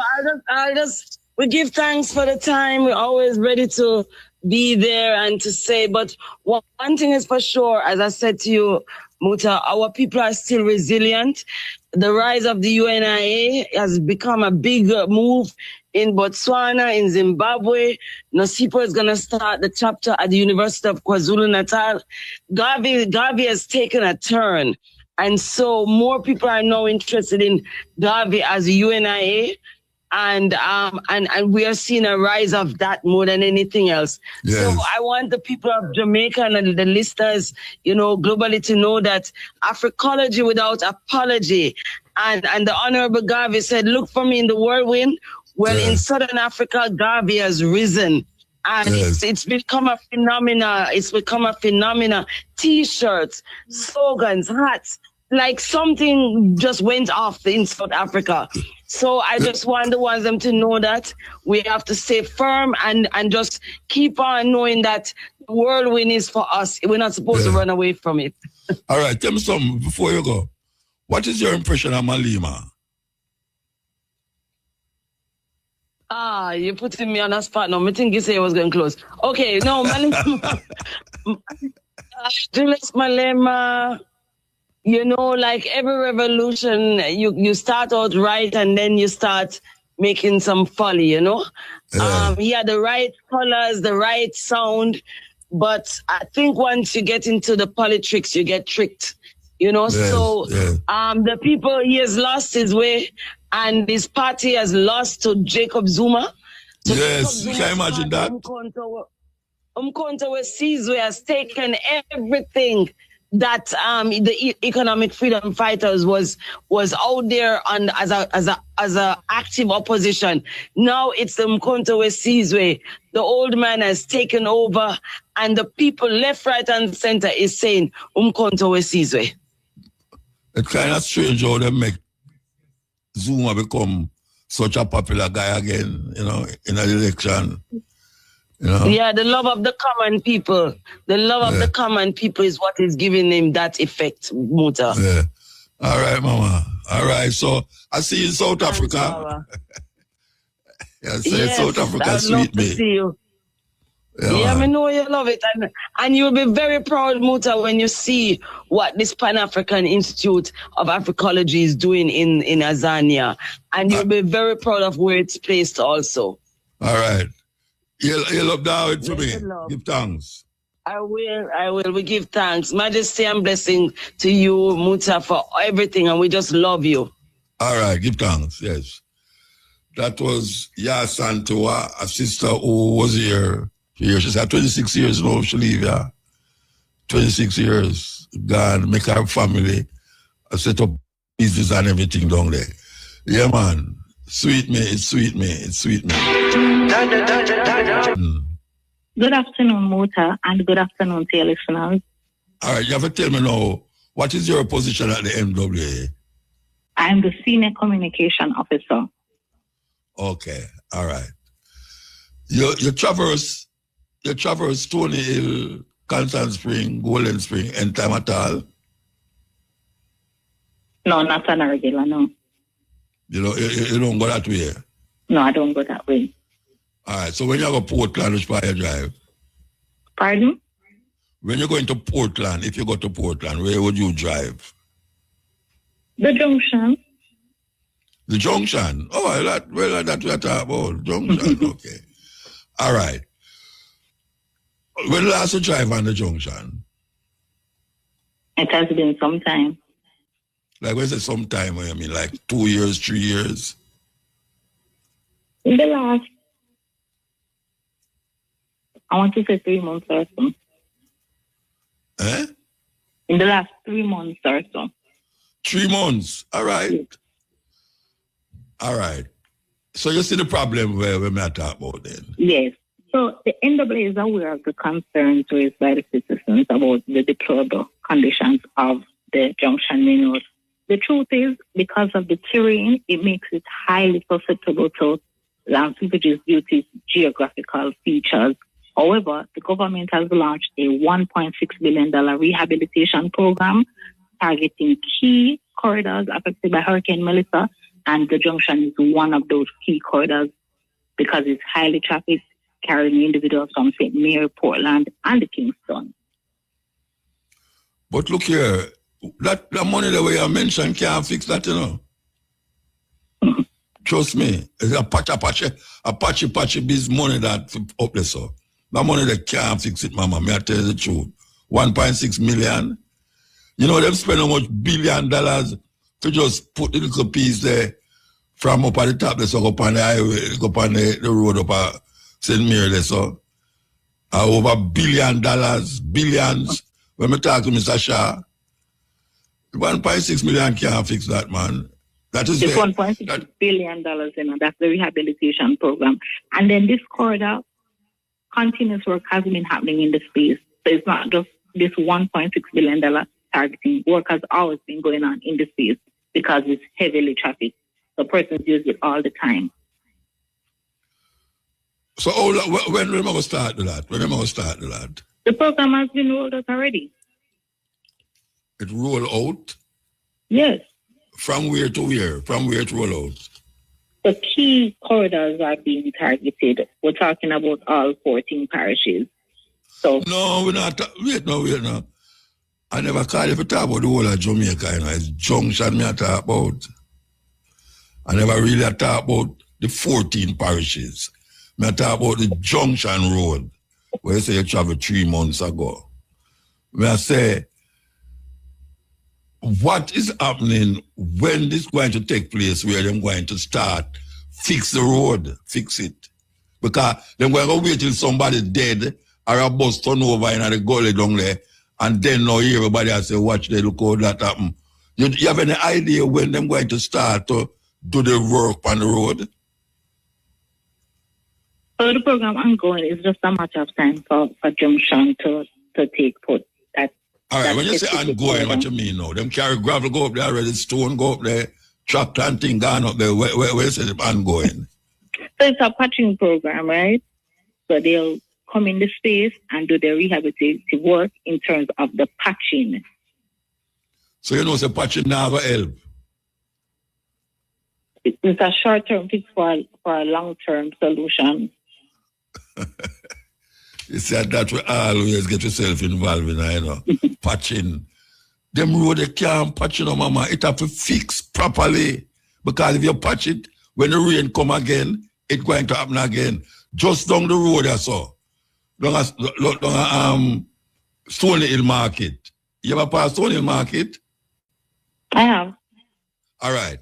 we give thanks for the time. We're always ready to be there and to say, but one thing is for sure, as I said to you, Muta, our people are still resilient. The rise of the UNIA has become a big move in Botswana, in Zimbabwe. Nosipo is going to start the chapter at the University of KwaZulu-Natal. Garvey has taken a turn. And so more people are now interested in Garvey as a UNIA. And we are seeing a rise of that more than anything else. Yes. So I want the people of Jamaica and the listeners, you know, globally to know that Africology without apology. And the Honorable Garvey said, look for me in the whirlwind. Well, in Southern Africa, Garvey has risen. And it's become a phenomena. It's become a phenomena. T-shirts, slogans, hats, like something just went off in South Africa. So I just want them to know that we have to stay firm and just keep on knowing that the whirlwind is for us. We're not supposed to run away from it. All right, tell me something before you go. What is your impression of Malema? You're putting me on a spot now. I think you say I was going close. Okay, no, Malema. Julius Malema, you know, like every revolution, you start out right and then you start making some folly, you know? He had the right colors, the right sound, but I think once you get into the politics, you get tricked, you know? The people, he has lost his way and his party has lost to Jacob Zuma. So yes, you can imagine that. Umkhonto Sizwe has taken everything that the economic freedom fighters was out there on as a active opposition. Now it's the Umkhonto Sizwe. The old man has taken over, and the people left, right, and center is saying Umkhonto Sizwe. It's kind of strange how they make Zuma become such a popular guy again, you know, in an election. You know? Yeah, the love of the common people. The love of the common people is what is giving him that effect, Muta. Yeah. All right, Mama. All right. So I see you in South Africa. Yes, South Africa, I'd sweet love to me. see you. Yeah, I know you love it. And you'll be very proud, Muta, when you see what this Pan-African Institute of Africology is doing in Azania. And you'll be very proud of where it's placed also. All right. You'll up down for me. Give thanks. I will. We give thanks. Majesty and blessing to you, Muta, for everything. And we just love you. All right. Give thanks. Yes. That was Ya Santoa, a sister who was here. She's had 26 years now. She leave, 26 years. Gone, make her family, set up business and everything down there. Yeah, man. Sweet me. It's sweet me. It's sweet me. Good afternoon, Muta, and good afternoon to your listeners. All right, you have to tell me now, what is your position at the MWA? I'm the Senior Communication Officer. Okay, all right. You traverse Stony Hill, Constant Spring, Golden Spring, and time at all? No, not on a regular, no. You don't go that way? No, I don't go that way. All right, so when you go to Portland, which part you drive? Pardon? When you're going to Portland, if you go to Portland, where would you drive? The junction. The junction? Oh, that's what you're talking about. Junction, okay. All right. When last you drive on the junction? It has been some time. Like, when is it some time? I mean, like 2 years, 3 years? In the last, I want to say 3 months or so. Eh? In the last 3 months or so. 3 months. All right. Yes. All right. So you see the problem where we may talk about then? Yes. So the NAA is aware of the concerns raised by the citizens about the deplorable conditions of the junction main road. The truth is, because of the terrain, it makes it highly susceptible to land slippages due to its geographical features. However, the government has launched a $1.6 billion rehabilitation program targeting key corridors affected by Hurricane Melissa, and the junction is one of those key corridors because it's highly trafficked, carrying individuals from St. Mary, Portland, and Kingston. But look here, that money that we have mentioned can't fix that, you know. Trust me, it's a patchy biz money that up there, so. That money that can't fix it, mama. May I tell you the truth? 1.6 million. You know, they've spent how much $1 billion to just put the little piece there from up at the top, so go up on the highway, go up on the road up at St. Mary, there, so. Over $1 billion, billions. When we talk to Mr. Shah, 1.6 million can't fix that, man. That is it's $1.6 billion, you know, that's the rehabilitation program. And then this corridor, continuous work has been happening in the space. So it's not just this $1.6 billion targeting. Work has always been going on in the space because it's heavily trafficked. So persons use it all the time. So when am I going to start that? When am I going to start that? The program has been rolled out already. It rolled out? Yes. From where to where? From where to roll out? The key corridors are being targeted. We're talking about all 14 parishes. So no, we're not. Wait, no. I never called you to talk about the whole of Jamaica, you know. It's junction me I talk about. I never really talk about the 14 parishes. Me I talk about the junction road, where you say you traveled 3 months ago. Me I say, what is happening when this is going to take place where they're going to start fix the road, fix it? Because they're going to wait till somebody dead or a bus turn over in the gully down there, and then now everybody has to watch, they look how that happen. You have any idea when they're going to start to do the work on the road? So the program ongoing is just a matter of time for junction to take put. All right, when you say ongoing, what you mean now? Them carry gravel go up there already, stone go up there, tractor and thing gone up there. Where you say them ongoing? So it's a patching program, right? So they'll come in the space and do their rehabilitative work in terms of the patching. So you know, say patching never help? It's a short-term fix for a long-term solution. You said that we always get yourself involved in, you know, patching. Them road they can't patch, you know, mama. It have to fix properly. Because if you patch it, when the rain come again, it's going to happen again. Just down the road I saw. Down Stony Hill Market. You ever pass Stony Hill Market? I have. All right.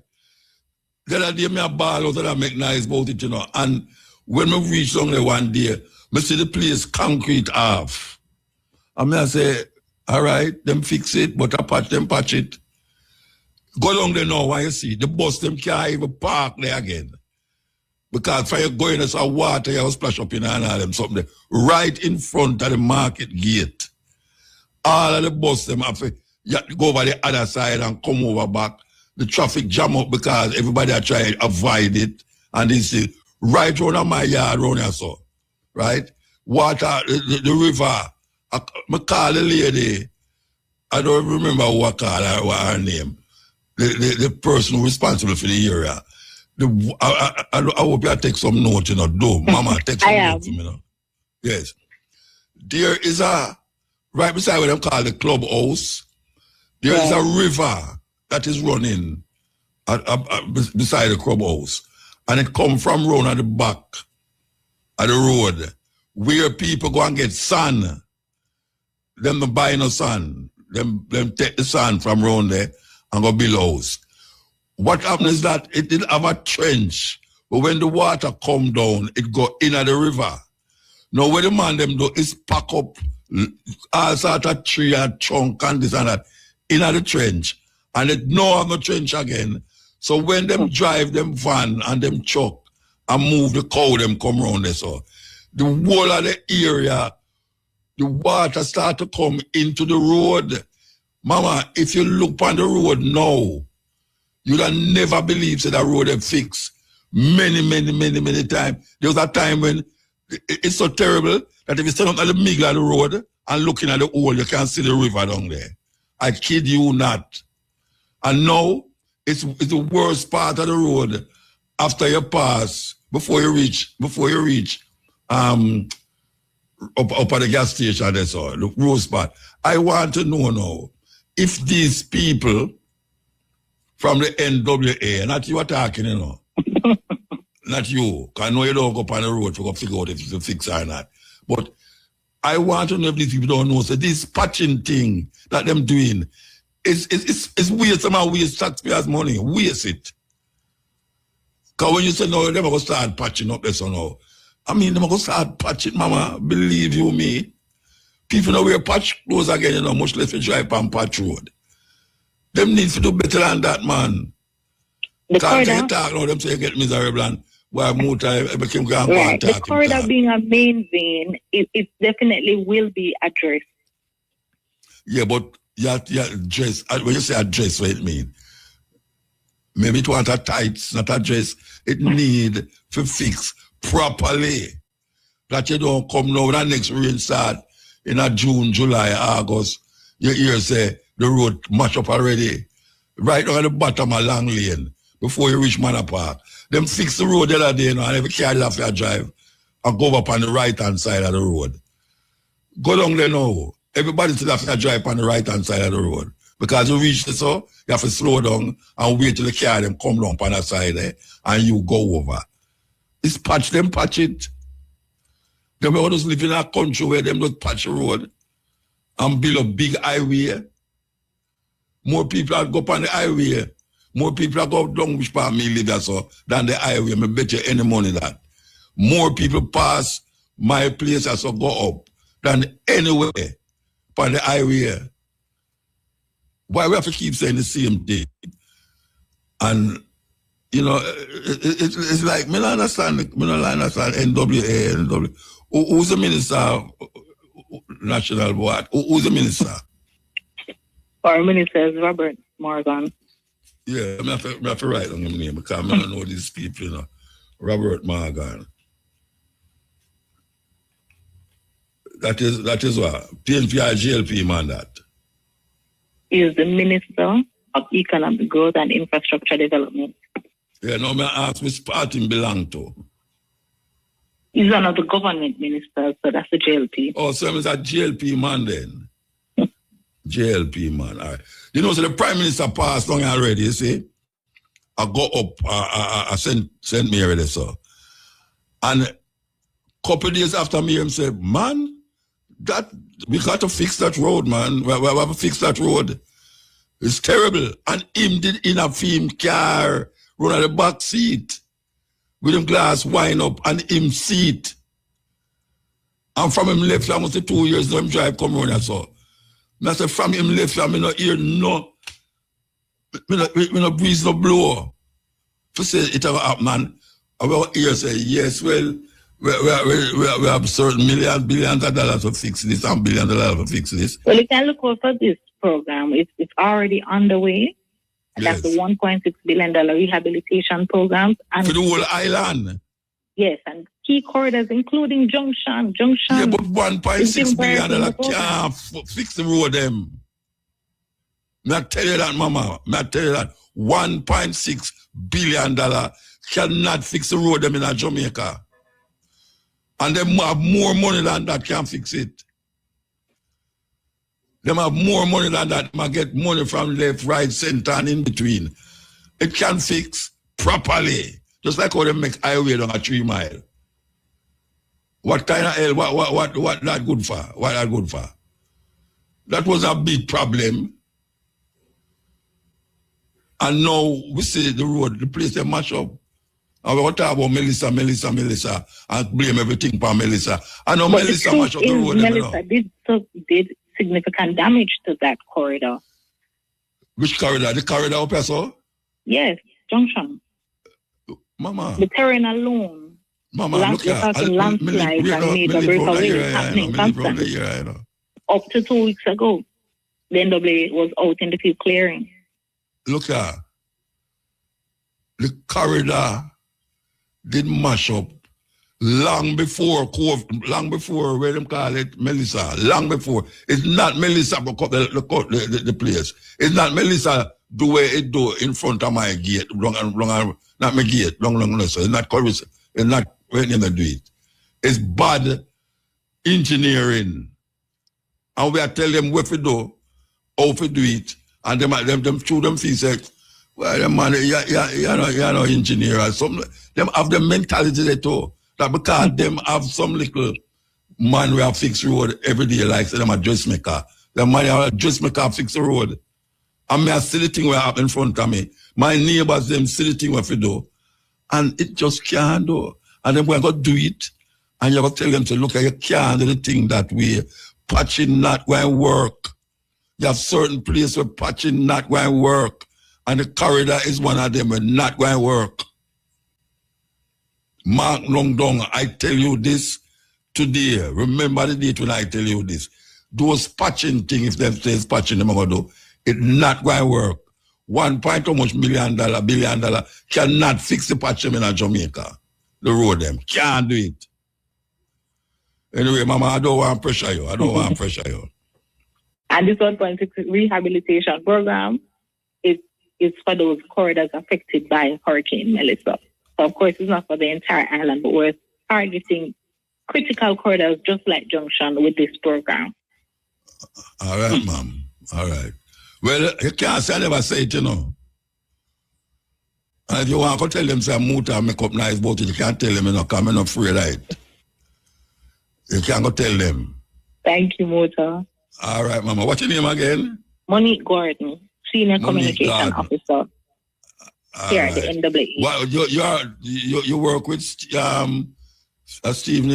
The other day, me a ball out and I make nice about it, you know. And when we reach down there one day, I see the place concrete off. And I say, all right, them fix it, but I patch it. Go down there now, why you see, the bus them can't even park there again. Because for you going as a water, you splash up in and all them something there. Right in front of the market gate. All of the bus them have to go over the other side and come over back. The traffic jam up because everybody are trying to avoid it And this is right around my yard, around here, so. Right? Water, the river. I call the lady. I don't remember who I call her, what her name. The person responsible for the area. I hope you take some notes, Do. Mama, take some notes for me, Yes. There is right beside what they call the clubhouse, there is a river that is running beside the clubhouse. And it comes from round at the back of the road, where people go and get sand. Them buy no sand. Them take the sand from round there and go build a house. What happens is that it did have a trench, but when the water come down, it go into the river. Now what the man them do is pack up all sort of tree and trunk and this and that into the trench. And it no have no trench again. So when them drive them van and them truck and move the cow, them come around there. So the whole of the area, the water start to come into the road. Mama, if you look on the road now, you'd have never believed that road had fixed many times. There was a time when it's so terrible that if you stand up at the middle of the road and looking at the hole, you can see the river down there. I kid you not. And now, it's the worst part of the road after you pass, before you reach up at the gas station, that's all, the road spot. I want to know now, if these people from the NWA, not you are talking, not you, because I know you don't go up on the road to go figure out if it's a fix or not. But I want to know if these people don't know, so this patching thing that them doing, it's waste, somehow waste taxpayers' money, waste it. Because when you say, no, they're going to start patching up this or no. I mean, they're going to start patching, mama, believe you me. People know wear patch clothes again, much less to drive on patch road. Them need to do better than that, man. Can't you talk now, them say you get miserable and why motor became grand. Right. The corridor being a main vein, it definitely will be addressed. Yeah, but you address, when you say address, what it mean? Maybe it want a tights, not address. It need to fix properly. That you don't come now, that next rain start in a June, July, August, you hear say the road mash up already. Right now at the bottom of Long Lane, before you reach Manor Park. Them fix the road the other day, and every car off your drive and go up on the right-hand side of the road. Go down there now. Everybody still have to drive on the right-hand side of the road. Because you reach the so, you have to slow down and wait till the car them come down on the side there and you go over. It's patch them, patch it. Them will just live in a country where them just patch the road and build a big highway. More people will go up on the highway. More people go down which part me live there so than the highway. I bet you any money that. More people pass my place as so go up than anywhere on the highway. Why we have to keep saying the same thing? And it's like me don't understand NWA. Who's the minister of national board? Who's the minister? Our minister is Robert Morgan. Yeah, I have to write on his name because I don't know these people, Robert Morgan. That is what? PNPI GLP man that. He is the Minister of Economic Growth and Infrastructure Development. Yeah, no, I ask which party he belong to. He's one of the government ministers, so that's the JLP. Oh, so he's a JLP man then. JLP man, all right. So the Prime Minister passed on already, you see? I go up, I sent me already, so. And a couple of days after me, he said, man, we got to fix that road, man. We have to fix that road. It's terrible. And him did in a film car, run at the back seat, with him glass wine up, and him seat. And from him left, I must say 2 years, him drive come around, I saw. I said, from him left, I not hear no, me no breeze, no blow. To say it ever happen, man. I will hear say, yes, well, we have certain billions of dollars to fix this and billions of dollars to fix this. Well, you can look out for this program. It's already underway. And that's the $1.6 billion rehabilitation programs. And for the whole island. Yes, and key corridors, including Junction. Yeah, but $1.6 billion can't fix the road them. I tell you that, Mama. I tell you that $1.6 billion cannot fix the road them in Jamaica. And they have more money than that can fix it. They have more money than that. They get money from left, right, center, and in between. It can fix properly. Just like how they make highway down a 3 mile. What kind of hell? What that good for? What that good for? That was a big problem. And now we see the road, the place they mash up. And we talk about Melissa, and blame everything for Melissa. I know but Melissa mash up the road. Melissa did significant damage to that corridor. Which corridor? The corridor up here, so? Yes, Junction. Mama. The terrain alone. Mama, look at landslides and Mutabaruka is happening constantly. Up to 2 weeks ago, the NWA was out in the field clearing. Look at the corridor did mash up long before where them call it Melissa. Long before. It's not Melissa the place. It's not Melissa the way it do in front of my gate. Not my gate. So it's not correct. It's not when they do it. It's bad engineering. And we are telling them what to do, how to do it. And them through them fees say, well, them man, you're no engineer or something. Them have the mentality they too. That because them have some little man who have fixed road every day, like say them a dressmaker. The man who a dressmaker fix the road. And me I see the thing where happen in front of me. My neighbors, them see the thing what to do. And it just can't do. And then we're going to do it. And you're going to tell them to look at you can't do the thing that way. Patching not going to work. You have certain places where patching not going to work. And the corridor is one of them where not going to work. Mark Longdong, I tell you this today. Remember the date when I tell you this. Those patching things, if they say patching, them going to do, it's not going to work. $1.1 billion cannot fix the patching in Jamaica. The road them. Can't do it. Anyway, Mama, I don't want to pressure you. And this 1.6 rehabilitation program is for those corridors affected by Hurricane Melissa. So, of course, it's not for the entire island, but we're targeting critical corridors just like Junction with this program. All right, Mom. All right. Well, you can't say I never say it, you know. And if you want to tell them, say, Muta, make up nice about it, you can't tell them, you know, because I'm not afraid of it. You can't go tell them. Thank you, Muta. All right, Mama. What's your name again? Monique Gordon, Senior Communication Officer here at the NWA. Well, you work with Stephen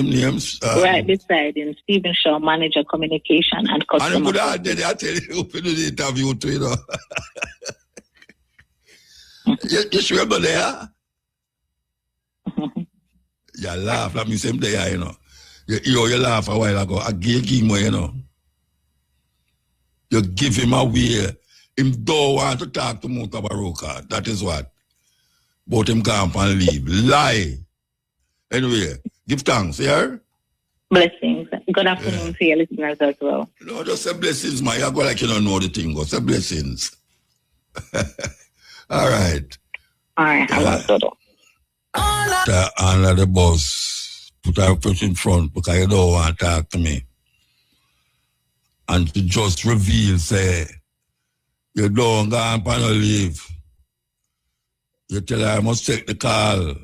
Names. Right beside him, Stephen Shaw, Manager Communication and Customer. And I tell you, open the interview too, you know. you sure about there? You laugh at me same day, you know. You laugh a while ago. I gave him, you know. You give him away. Him don't want to talk to Mutabaruka. That is what. But him come and leave. Lie. Anyway, give thanks, yeah? Blessings. Good afternoon to your listeners as well. No, just say blessings, man. You go like you don't know the thing. Go say blessings. All right. All right. Honor the boss. Put her foot in front because you don't want to talk to me. And to just reveal, say, you don't go on panel leave. You tell her I must take the call.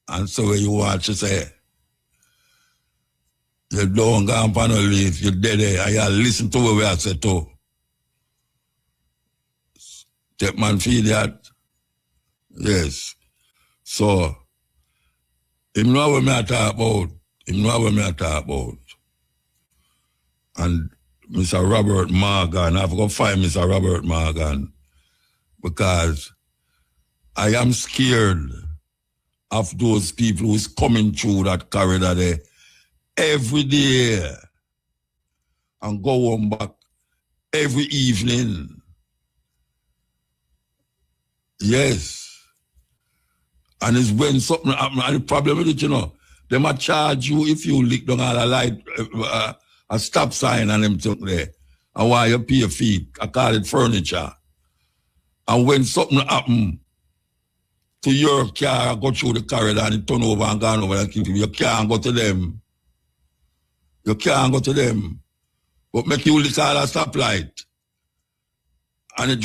And so you want to say, you don't go on panel leave, you're dead there, and you listen to what we have said too. Steppin feel that? Yes. So, him know what I talk about. And Mr. Robert Morgan, I've got to find Mr. Robert Morgan because I am scared of those people who's coming through that corridor there every day and go home back every evening Yes. And it's when something happen, and the problem with it, you know, they might charge you if you lick down all a light, a stop sign and them thing there. And why you pay a fee, I call it furniture. And when something happen to your car, go through the corridor and it turn over and gone over, you can't go to them. You can't go to them. But make you lick all a stoplight. And it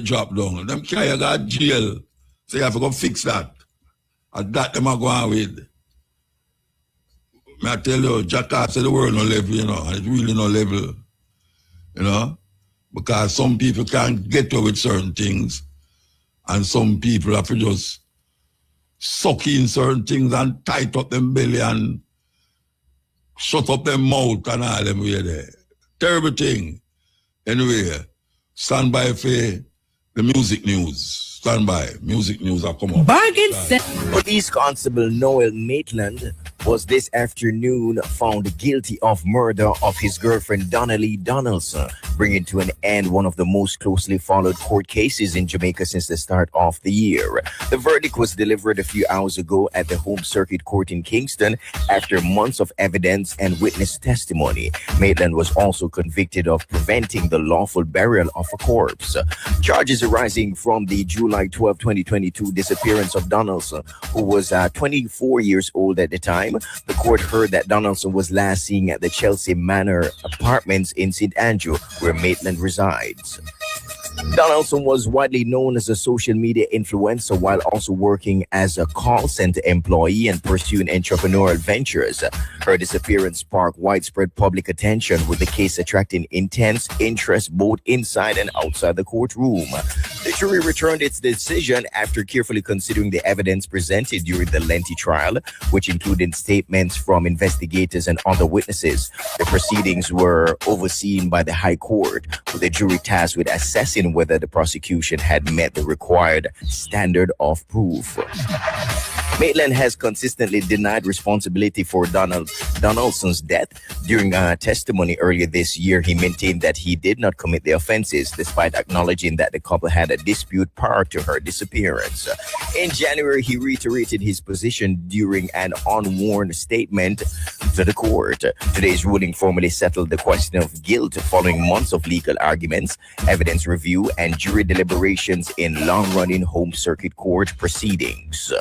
drop down. Them carry you got jail. So you have to go fix that. And that them are going with. I tell you, Jackass said the world no level, you know, and it's really no level. You know? Because some people can't get away with certain things. And some people have to just suck in certain things and tight up them belly and shut up them mouth and all them way there. Terrible thing. Anyway, stand by for the music news. Stand by. Music news are come up. Bargain Police Constable Noel Maitland was this afternoon found guilty of murder of his girlfriend Donnelly Donaldson, bringing to an end one of the most closely followed court cases in Jamaica since the start of the year. The verdict was delivered a few hours ago at the Home Circuit Court in Kingston after months of evidence and witness testimony. Maitland was also convicted of preventing the lawful burial of a corpse. Charges arising from the July 12, 2022 disappearance of Donaldson, who was 24 years old at the time. The court heard that Donaldson was last seen at the Chelsea Manor Apartments in St. Andrew, where Maitland resides. Donaldson was widely known as a social media influencer while also working as a call center employee and pursuing entrepreneurial ventures. Her disappearance sparked widespread public attention, with the case attracting intense interest both inside and outside the courtroom. The jury returned its decision after carefully considering the evidence presented during the lengthy trial, which included statements from investigators and other witnesses. The proceedings were overseen by the High Court, with the jury tasked with assessing whether the prosecution had met the required standard of proof. Maitland has consistently denied responsibility for Donaldson's death. During a testimony earlier this year, he maintained that he did not commit the offenses, despite acknowledging that the couple had a dispute prior to her disappearance. In January, he reiterated his position during an unworn statement to the court. Today's ruling formally settled the question of guilt following months of legal arguments, evidence review, and jury deliberations in long-running Home Circuit Court proceedings.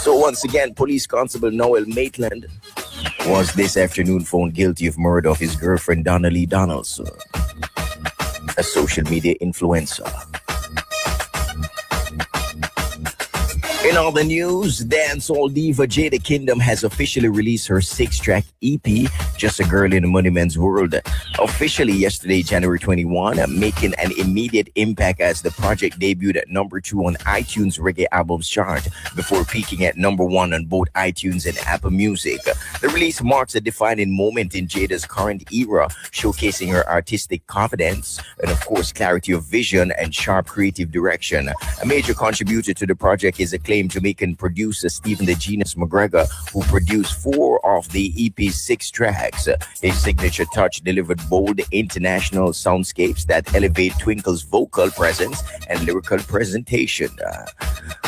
So once again, Police Constable Noel Maitland was this afternoon found guilty of murder of his girlfriend Donnelly Donaldson, a social media influencer. In all the news, dancehall diva Jada Kingdom has officially released her 6-track EP, Just a Girl in a Money Man's World, officially yesterday, January 21, making an immediate impact as the project debuted at number 2 on iTunes Reggae Albums chart before peaking at number 1 on both iTunes and Apple Music. The release marks a defining moment in Jada's current era, showcasing her artistic confidence and, of course, clarity of vision and sharp creative direction. A major contributor to the project is acclaimed Jamaican producer Stephen the Genius McGregor, who produced 4 of the EP's 6 tracks. His signature touch delivered bold international soundscapes that elevate Twinkle's vocal presence and lyrical presentation.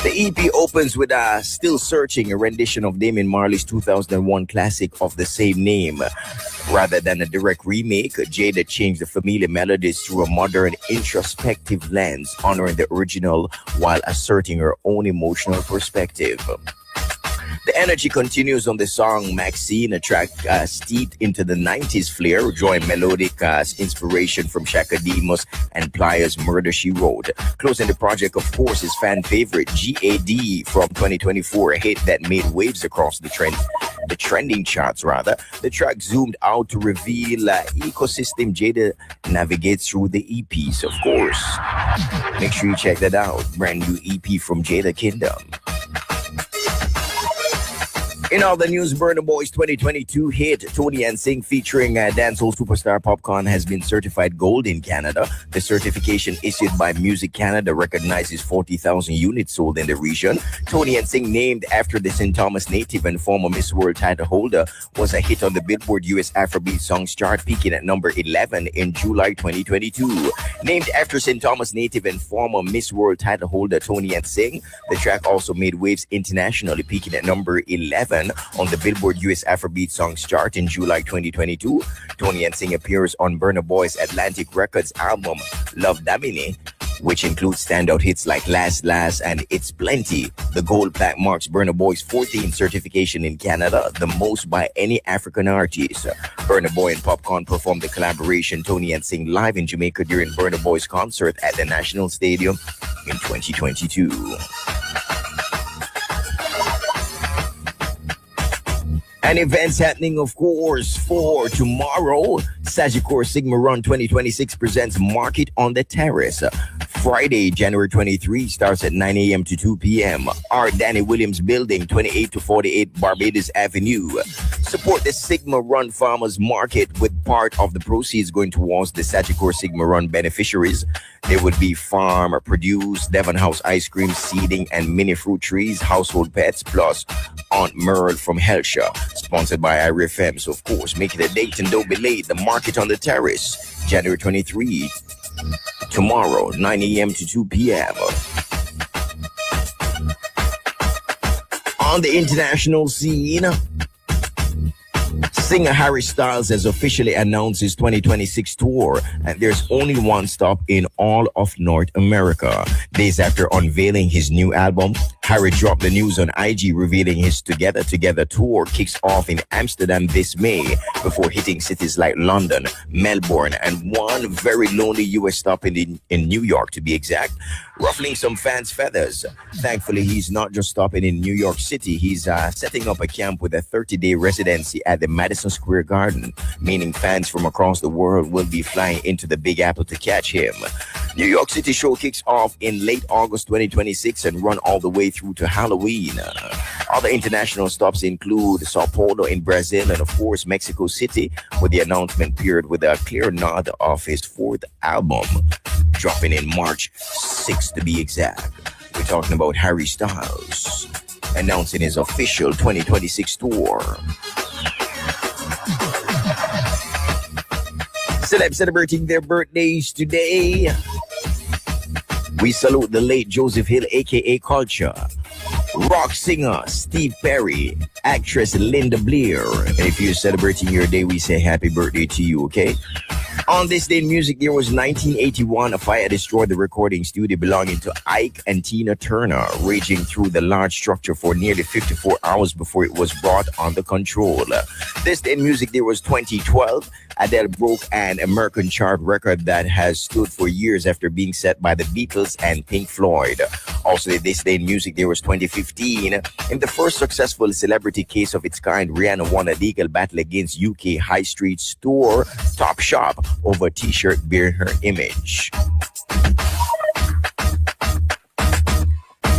The EP opens with Still Searching, a rendition of Damien Marley's 2001 classic of the same name. Rather than a direct remake, Jada changed the familiar melodies through a modern, introspective lens, honoring the original while asserting her own emotional perspective. The energy continues on the song Maxine, a track steeped into the 90s flair, drawing melodic inspiration from Shaka Demus and Pliers' Murder, She Wrote. Closing the project, of course, is fan favorite GAD from 2024, a hit that made waves across the trending charts rather. The track zoomed out to reveal ecosystem Jada navigates through the EPs, of course. Make sure you check that out. Brand new EP from Jada Kingdom. In all the news, Burna Boy's 2022 hit Tony and Sing featuring dancehall superstar Popcorn has been certified gold in Canada. The certification issued by Music Canada recognizes 40,000 units sold in the region. Tony and Sing, named after the St. Thomas native and former Miss World title holder, was a hit on the Billboard US Afrobeat Songs chart, peaking at number 11 in July 2022. Named after St. Thomas native and former Miss World title holder Tony and Sing, the track also made waves internationally, peaking at number 11 on the Billboard US Afrobeat Songs chart in July 2022. Tony and Sing appears on Burna Boy's Atlantic Records album Love Damini, which includes standout hits like Last Last and It's Plenty. The gold plaque marks Burna Boy's 14th certification in Canada, the most by any African artist. Burna Boy and Popcorn performed the collaboration Tony and Sing live in Jamaica during Burna Boy's concert at the National Stadium in 2022. And events happening, of course, for tomorrow. Sagicor Sigma Run 2026 presents Market on the Terrace. Friday, January 23, starts at 9 a.m. to 2 p.m. Our Danny Williams Building, 28 to 48 Barbados Avenue. Support the Sigma Run Farmers Market with part of the proceeds going towards the Sagicor Sigma Run beneficiaries. There would be farm, produce, Devon House ice cream, seeding, and mini fruit trees, household pets, plus Aunt Merle from Helsha. Sponsored by IRFM. So, of course, make it a date and don't be late. The Market on the Terrace, January 23, tomorrow, 9 a.m. to 2 p.m. On the international scene, singer Harry Styles has officially announced his 2026 tour, and there's only one stop in all of North America. Days after unveiling his new album, Harry dropped the news on IG, revealing his Together Together tour kicks off in Amsterdam this May before hitting cities like London, Melbourne, and one very lonely US stop in New York, to be exact, ruffling some fans' feathers. Thankfully, he's not just stopping in New York City. He's setting up a camp with a 30-day residency at the Madison Square Garden, meaning fans from across the world will be flying into the Big Apple to catch him. New York City show kicks off in late August 2026 and run all the way through to Halloween. Other international stops include Sao Paulo in Brazil and, of course, Mexico City, with the announcement paired with a clear nod of his fourth album, dropping in March 6th to be exact. We're talking about Harry Styles announcing his official 2026 tour. Celebs celebrating their birthdays today. We salute the late Joseph Hill, aka Culture, rock singer Steve Perry, actress Linda Blair. And if you're celebrating your day, we say happy birthday to you, okay? On this day in music, there was 1981. A fire destroyed the recording studio belonging to Ike and Tina Turner, raging through the large structure for nearly 54 hours before it was brought under control. This day in music, there was 2012. Adele broke an American chart record that has stood for years after being set by the Beatles and Pink Floyd. Also, this day in music, there was 2015. In the first successful celebrity case of its kind, Rihanna won a legal battle against UK high street store Topshop over a t-shirt bearing her image.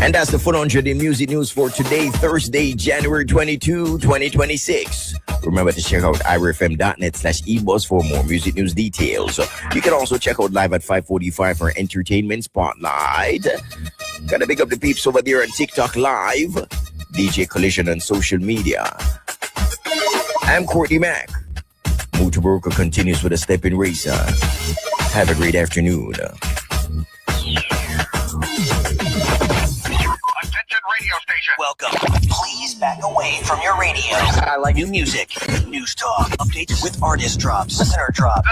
And that's the 400 in music news for today, Thursday, January 22, 2026. Remember to check out irfm.net/ebuzz for more music news details. You can also check out live at 5:45 for Entertainment Spotlight. Gotta pick up the peeps over there on TikTok Live, DJ Collision on social media. I'm Courtney Mack. Mutabaruka continues with a Steppin Racer. Have a great afternoon. Radio station. Welcome. Please back away from your radio. I like new music, news talk, updates with artist drops, listener drops,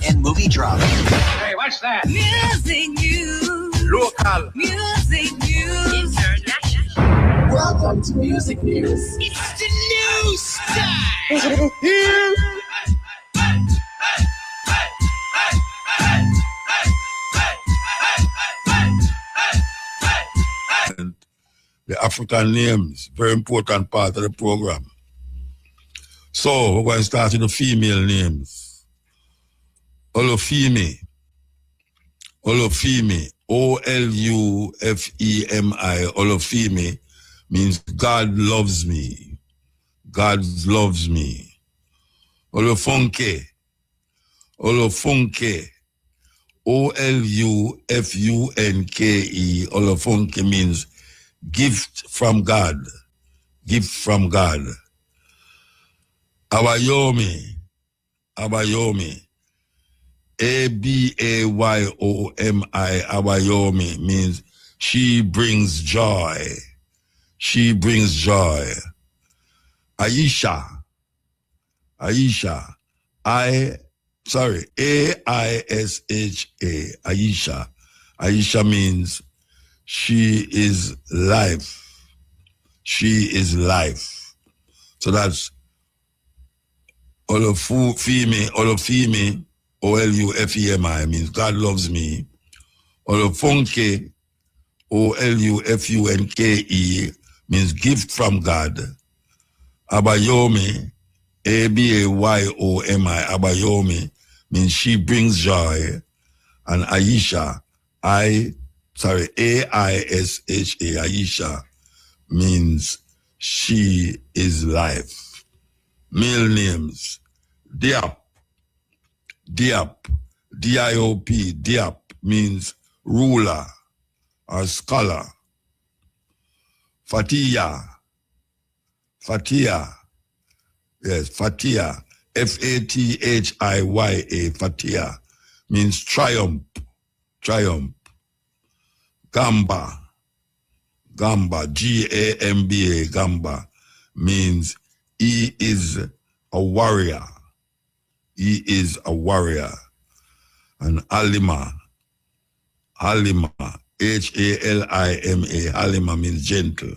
and movie drops. Hey, what's that? Music news. Local. Music news. International. Welcome to Music News. It's the news time. The African names, very important part of the program. So we're going to start with the female names. Olufemi. Olufemi. Olufemi. Olufemi means God loves me. God loves me. Olufunke. Olufunke. Olufunke. Olufunke means gift from God. Gift from God. Abayomi. Abayomi. Abayomi. Abayomi means she brings joy. She brings joy. Aisha. Aisha. Aisha. Aisha. Aisha means she is life. She is life. So that's Olufemi, Olufemi, means God loves me. Olufunke, Olufunke, means gift from God. Abayomi, Abayomi, Abayomi, means she brings joy. And Aisha, Aisha, Aisha, means she is life. Male names, Diop, Diop, D-I-O-P, Diop, means ruler or scholar. Fatia, Fatia, yes, Fatia, F-A-T-H-I-Y-A, Fatia, means triumph, triumph. Gamba, Gamba, G-A-M-B-A, Gamba, means he is a warrior. He is a warrior. And Halima, Halima, H-A-L-I-M-A, Halima means gentle.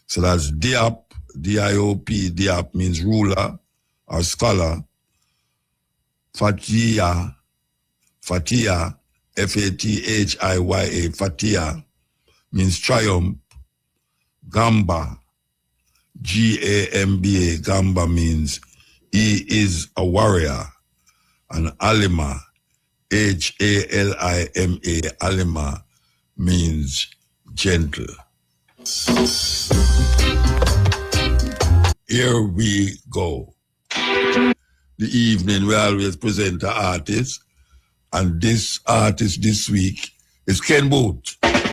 So that's Diop, D-I-O-P, Diop means ruler or scholar. Fatia, Fatia, F-A-T-H-I-Y-A, Fatia means triumph. Gamba, G-A-M-B-A, Gamba means he is a warrior. And Halima, H-A-L-I-M-A, Halima means gentle. Here we go. The evening we always present an artist, and this artist this week is Ken Booth.